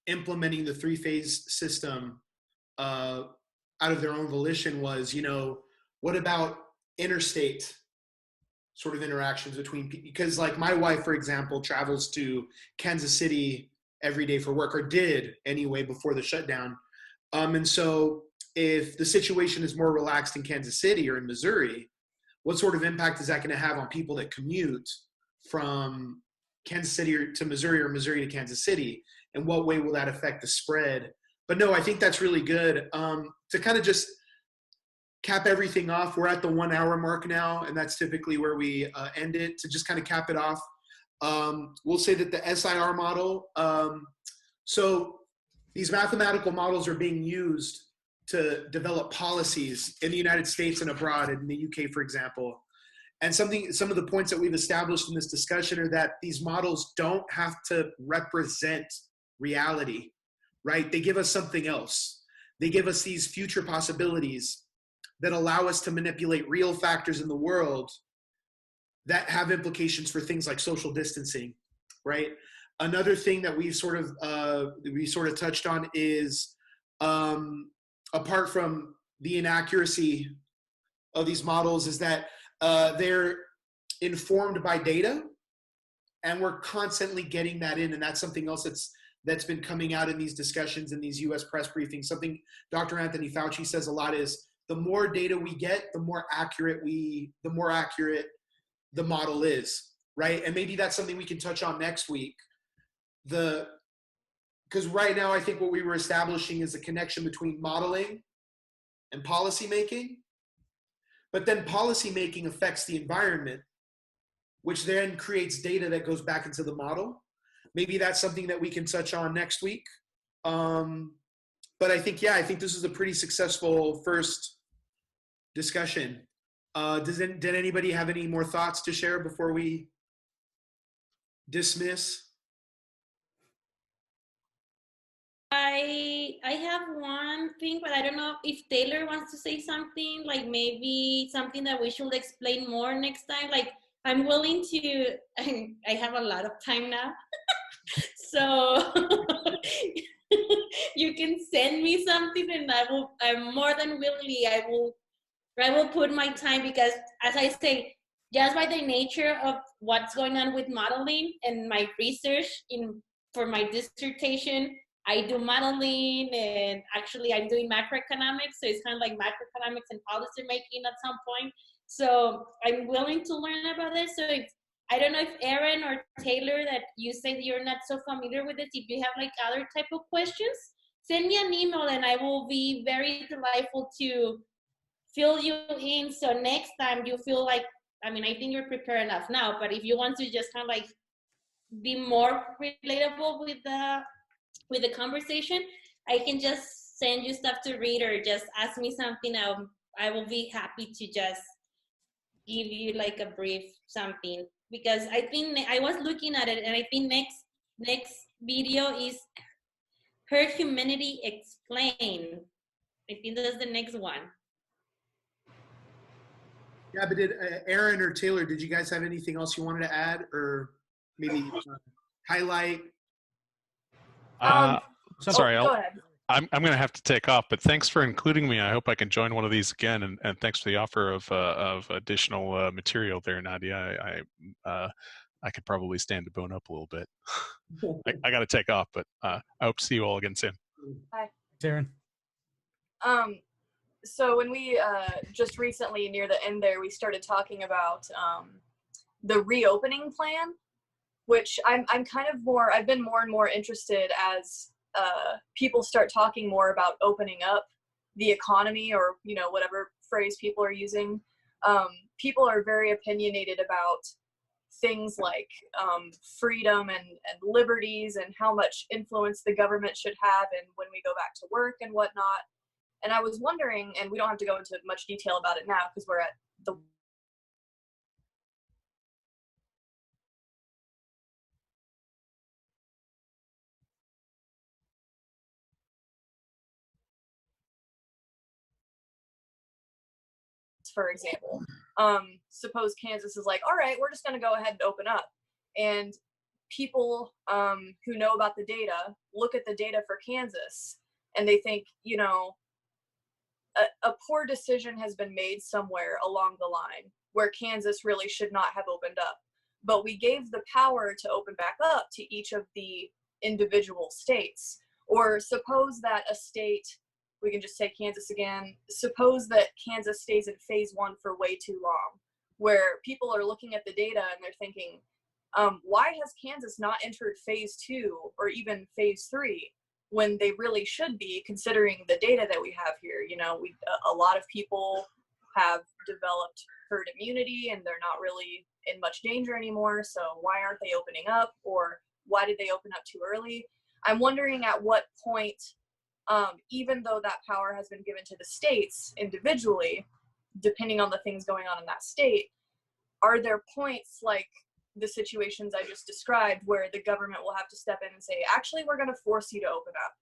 implementing the three-phase system out of their own volition was, what about interstate sort of interactions between people. Because like my wife, for example, travels to Kansas City every day for work, or did anyway before the shutdown. And so if the situation is more relaxed in Kansas City or in Missouri, what sort of impact is that going to have on people that commute from Kansas City to Missouri or Missouri to Kansas City? And what way will that affect the spread? But no, I think that's really good. To kind of just cap everything off, we're at the 1 hour mark now, and that's typically where we end it. To just kind of cap it off, we'll say that the SIR model, so these mathematical models are being used to develop policies in the United States and abroad, in the UK, for example. And some of the points that we've established in this discussion are that these models don't have to represent reality, right? They give us something else. They give us these future possibilities that allow us to manipulate real factors in the world that have implications for things like social distancing, right? Another thing that we sort of touched on is, apart from the inaccuracy of these models, is that they're informed by data, and we're constantly getting that in, and that's something else that's been coming out in these discussions in these U.S. press briefings. Something Dr. Anthony Fauci says a lot is, the more data we get, the more accurate the model is, right? And maybe that's something we can touch on next week. Because right now, I think what we were establishing is a connection between modeling and policy making. But then policy making affects the environment, which then creates data that goes back into the model. Maybe that's something that we can touch on next week. But I think this is a pretty successful first discussion. Did anybody have any more thoughts to share before we dismiss? I have one thing, but I don't know if Taylor wants to say something, like maybe something that we should explain more next time. Like, I'm willing to, I have a lot of time now. So you can send me something, and I'm more than willingly, I will put my time, because as I say, just by the nature of what's going on with modeling and my research for my dissertation, I do modeling, and actually I'm doing macroeconomics, so it's kind of like macroeconomics and policy making at some point. So I'm willing to learn about this. So I don't know if Aaron or Taylor, that you say that you're not so familiar with this, if you have like other type of questions, send me an email and I will be very delightful to fill you in. So next time you feel like, I mean, I think you're prepared enough now, but if you want to just kind of like be more relatable with the conversation, I can just send you stuff to read, or just ask me something. I will be happy to just give you like a brief something, because I think I was looking at it, and I think next video is Herd Humanity Explained. I think that's the next one. Yeah, but did Aaron or Taylor, did you guys have anything else you wanted to add, or maybe highlight? Sorry, go ahead. I'm going to have to take off, but thanks for including me. I hope I can join one of these again, and thanks for the offer of additional material there, Nadia. I could probably stand to bone up a little bit. I got to take off, but I hope to see you all again soon. Hi. Aaron. So when we just recently, near the end there, we started talking about the reopening plan, which I've been more and more interested as people start talking more about opening up the economy, or whatever phrase people are using. People are very opinionated about things like freedom and liberties, and how much influence the government should have, and when we go back to work and whatnot. And I was wondering, and we don't have to go into much detail about it now because we're at the for example, suppose Kansas is like, all right, we're just going to go ahead and open up, and people who know about the data look at the data for Kansas, and they think, a poor decision has been made somewhere along the line where Kansas really should not have opened up. But we gave the power to open back up to each of the individual states. Or suppose that a state, we can just take Kansas again, suppose that Kansas stays in phase 1 for way too long, where people are looking at the data and they're thinking, why has Kansas not entered phase 2 or even phase 3 when they really should be, considering the data that we have here? You know, a lot of people have developed herd immunity and they're not really in much danger anymore. So why aren't they opening up, or why did they open up too early? I'm wondering at what point, even though that power has been given to the states individually, depending on the things going on in that state, are there points like the situations I just described where the government will have to step in and say, actually, we're going to force you to open up,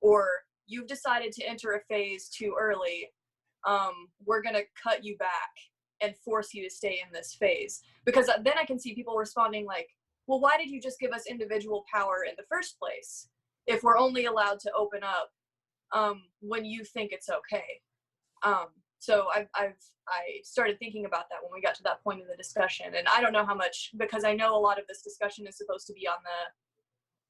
or you've decided to enter a phase too early, we're going to cut you back and force you to stay in this phase? Because then I can see people responding like, well, why did you just give us individual power in the first place if we're only allowed to open up when you think it's okay? So I started thinking about that when we got to that point in the discussion, and I don't know how much, because I know a lot of this discussion is supposed to be on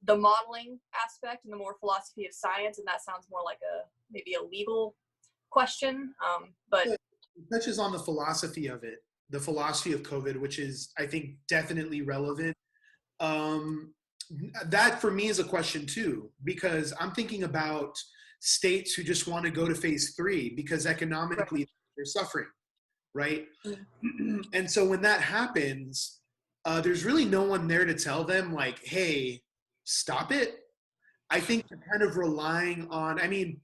the modeling aspect and the more philosophy of science, and that sounds more like maybe a legal question. But it touches on the philosophy of it, the philosophy of COVID, which is, I think, definitely relevant. That for me is a question too, because I'm thinking about states who just want to go to phase 3 because economically they're suffering, right? And so when that happens, there's really no one there to tell them like, hey, stop it. I think they're kind of relying on, I mean,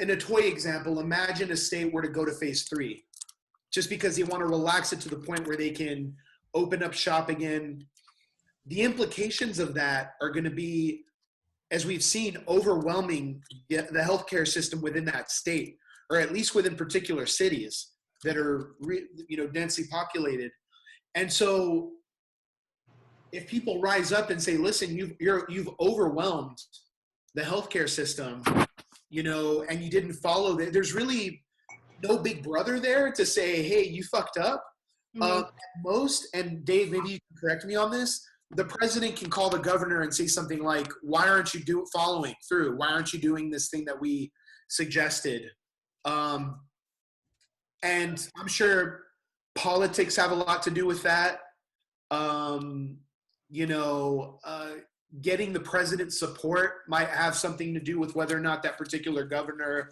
in a toy example, imagine a state were to go to phase 3 just because they want to relax it to the point where they can open up shop again. The implications of that are going to be, as we've seen, overwhelming the healthcare system within that state, or at least within particular cities that are, densely populated. And so, if people rise up and say, "Listen, you've overwhelmed the healthcare system," and you didn't follow that, there's really no big brother there to say, "Hey, you fucked up." At most, and Dave, maybe you can correct me on this, the president can call the governor and say something like, why aren't you following through? Why aren't you doing this thing that we suggested? And I'm sure politics have a lot to do with that. Getting the president's support might have something to do with whether or not that particular governor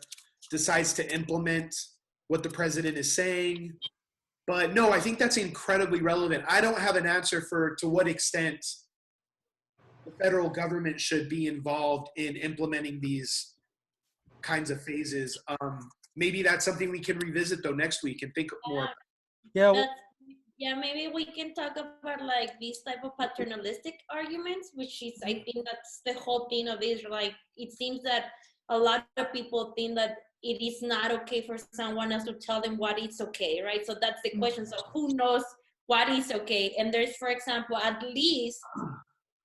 decides to implement what the president is saying. But no, I think that's incredibly relevant. I don't have an answer to what extent the federal government should be involved in implementing these kinds of phases. Maybe that's something we can revisit though next week and think more. Yeah. Maybe we can talk about like these type of paternalistic arguments, which is, I think that's the whole thing of this. Like, it seems that a lot of people think that it is not okay for someone else to tell them what is okay, right? So that's the question. So who knows what is okay? And there's, for example, at least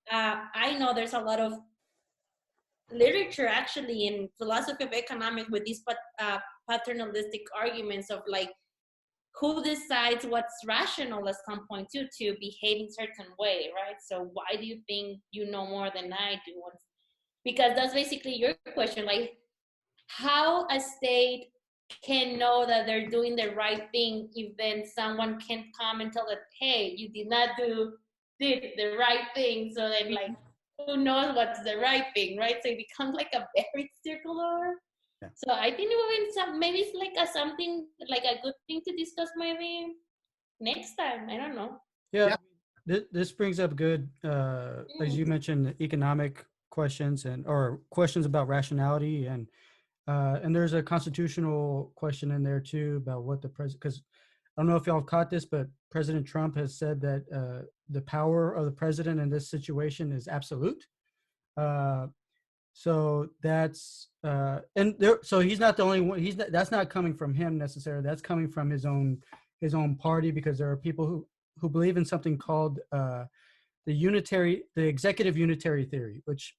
I know there's a lot of literature actually in philosophy of economics with these paternalistic arguments of like, who decides what's rational at some point to behave in certain way, right? So why do you think you know more than I do? Because that's basically your question, like how a state can know that they're doing the right thing if then someone can come and tell them, hey, you did not do the right thing. So then like, who knows what's the right thing, right? So it becomes like a very circular. Yeah. So I think maybe it's like something like a good thing to discuss maybe next time. I don't know. Yeah. This brings up good, as you mentioned, economic questions or questions about rationality, and there's a constitutional question in there too about what the president, because I don't know if y'all have caught this, but President Trump has said that the power of the president in this situation is absolute. So that's so he's not the only one. That's not coming from him necessarily. That's coming from his own party, because there are people who believe in something called the executive unitary theory, which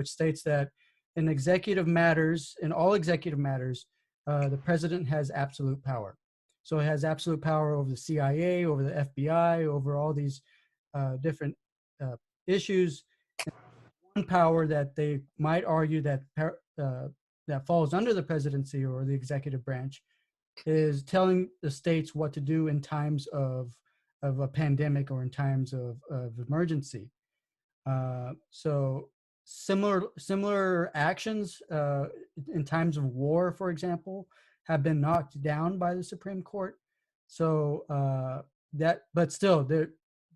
states that in all executive matters, the president has absolute power. So it has absolute power over the CIA, over the FBI, over all these different issues. One power that they might argue that that falls under the presidency or the executive branch is telling the states what to do in times of a pandemic or in times of emergency. So similar actions in times of war, for example, have been knocked down by the Supreme Court. So but still,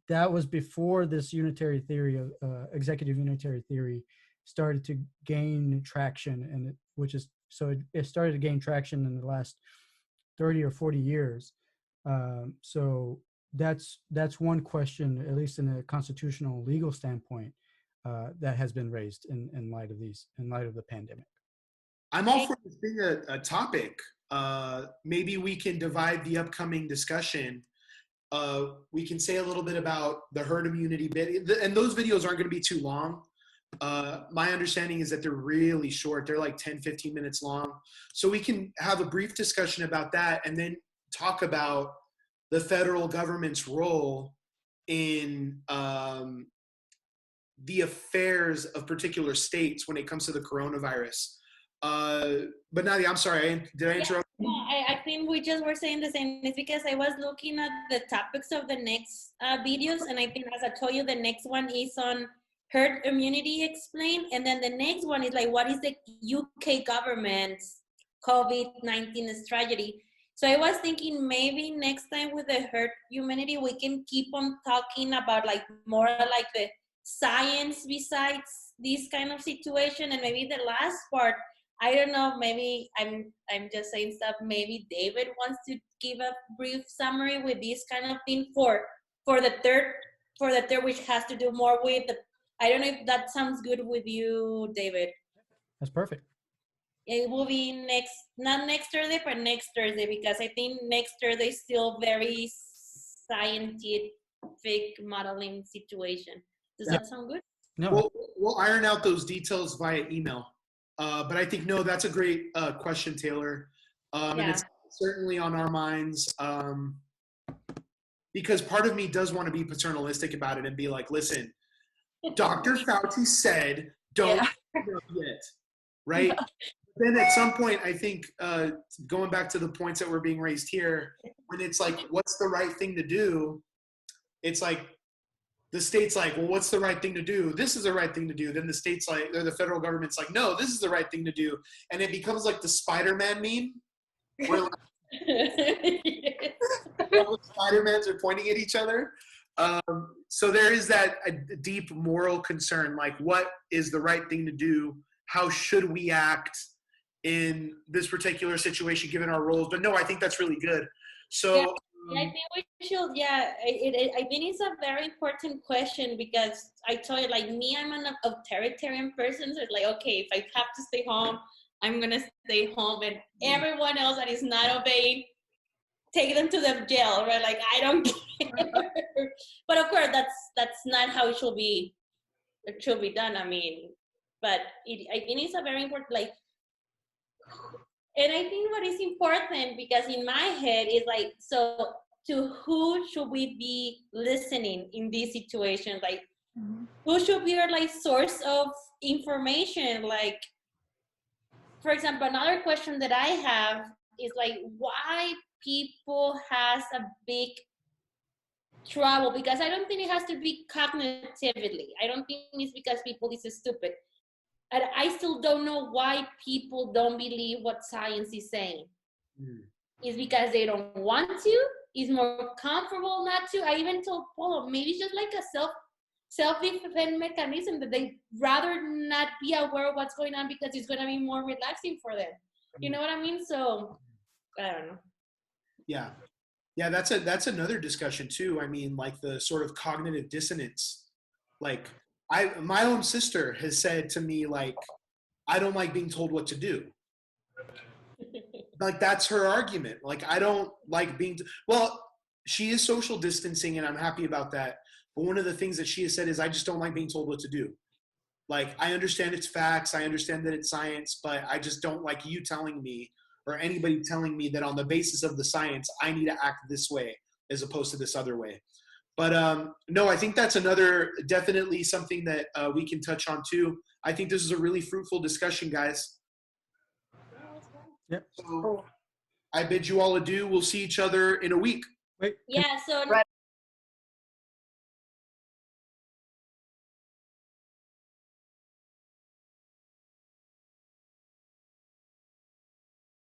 that was before this unitary theory of executive unitary theory started to gain traction, and it started to gain traction in the last 30 or 40 years. So that's one question, at least in a constitutional legal standpoint, that has been raised in light of the pandemic. I'm all for this being a topic. Maybe we can divide the upcoming discussion. We can say a little bit about the herd immunity bit, and those videos aren't going to be too long. My understanding is that they're really short. They're like 10, 15 minutes long. So we can have a brief discussion about that and then talk about the federal government's role in the affairs of particular states when it comes to the coronavirus. But Nadia, I'm sorry, did I interrupt? Yeah, I think we just were saying the same. It's because I was looking at the topics of the next videos, and I think, as I told you, the next one is on herd immunity explained, and then the next one is like, what is the UK government's COVID-19 strategy? So I was thinking maybe next time with the herd immunity, we can keep on talking about like more like the science besides this kind of situation, and maybe the last part, I don't know, maybe I'm just saying stuff. Maybe David wants to give a brief summary with this kind of thing for the third, which has to do more with the, I don't know if that sounds good with you, David. That's perfect. It will be not next Thursday, but next Thursday, because I think next Thursday is still very scientific modeling situation. Does that sound good? No. We'll iron out those details via email. But I think, no, that's a great question, Taylor. And it's certainly on our minds, because part of me does want to be paternalistic about it and be like, listen, Dr. Fauci said, don't yet, right? Then at some point, I think, going back to the points that were being raised here, when it's like, what's the right thing to do? It's like, the state's like, well, what's the right thing to do? This is the right thing to do. Then the state's like, or the federal government's like, no, this is the right thing to do. And it becomes like the Spider-Man meme, where like, all the Spider-Mans are pointing at each other. So there is that a deep moral concern, like, what is the right thing to do? How should we act in this particular situation, given our roles? But no, I think that's really good. So I think we should, I think it's a very important question, because I told you, like me, I'm an authoritarian person. So it's like, okay, if I have to stay home, I'm going to stay home. And everyone else that is not obeying, take them to the jail, right? Like, I don't care. But of course, that's not how it should be done. I mean, but I think it's a very important, like, and I think what is important, because in my head is like, so to who should we be listening in this situation? Like, who should be our like source of information? Like, for example, another question that I have is like, why people has a big trouble? Because I don't think it has to be cognitively. I don't think it's because people is stupid. And I still don't know why people don't believe what science is saying. It's because they don't want to. It's more comfortable not to. I even told Polo, maybe it's just like a self-defense mechanism, that they rather not be aware of what's going on because it's going to be more relaxing for them. You know what I mean? So, I don't know. Yeah, that's another discussion too. I mean, like the sort of cognitive dissonance. Like, my own sister has said to me, like, I don't like being told what to do. Like, that's her argument. Like, I don't like being, well, she is social distancing and I'm happy about that. But one of the things that she has said is, I just don't like being told what to do. Like, I understand it's facts. I understand that it's science, but I just don't like you telling me, or anybody telling me that on the basis of the science, I need to act this way as opposed to this other way. But no, I think that's definitely something that we can touch on too. I think this is a really fruitful discussion, guys. Yep. So I bid you all adieu. We'll see each other in a week. Wait. Yeah, so Right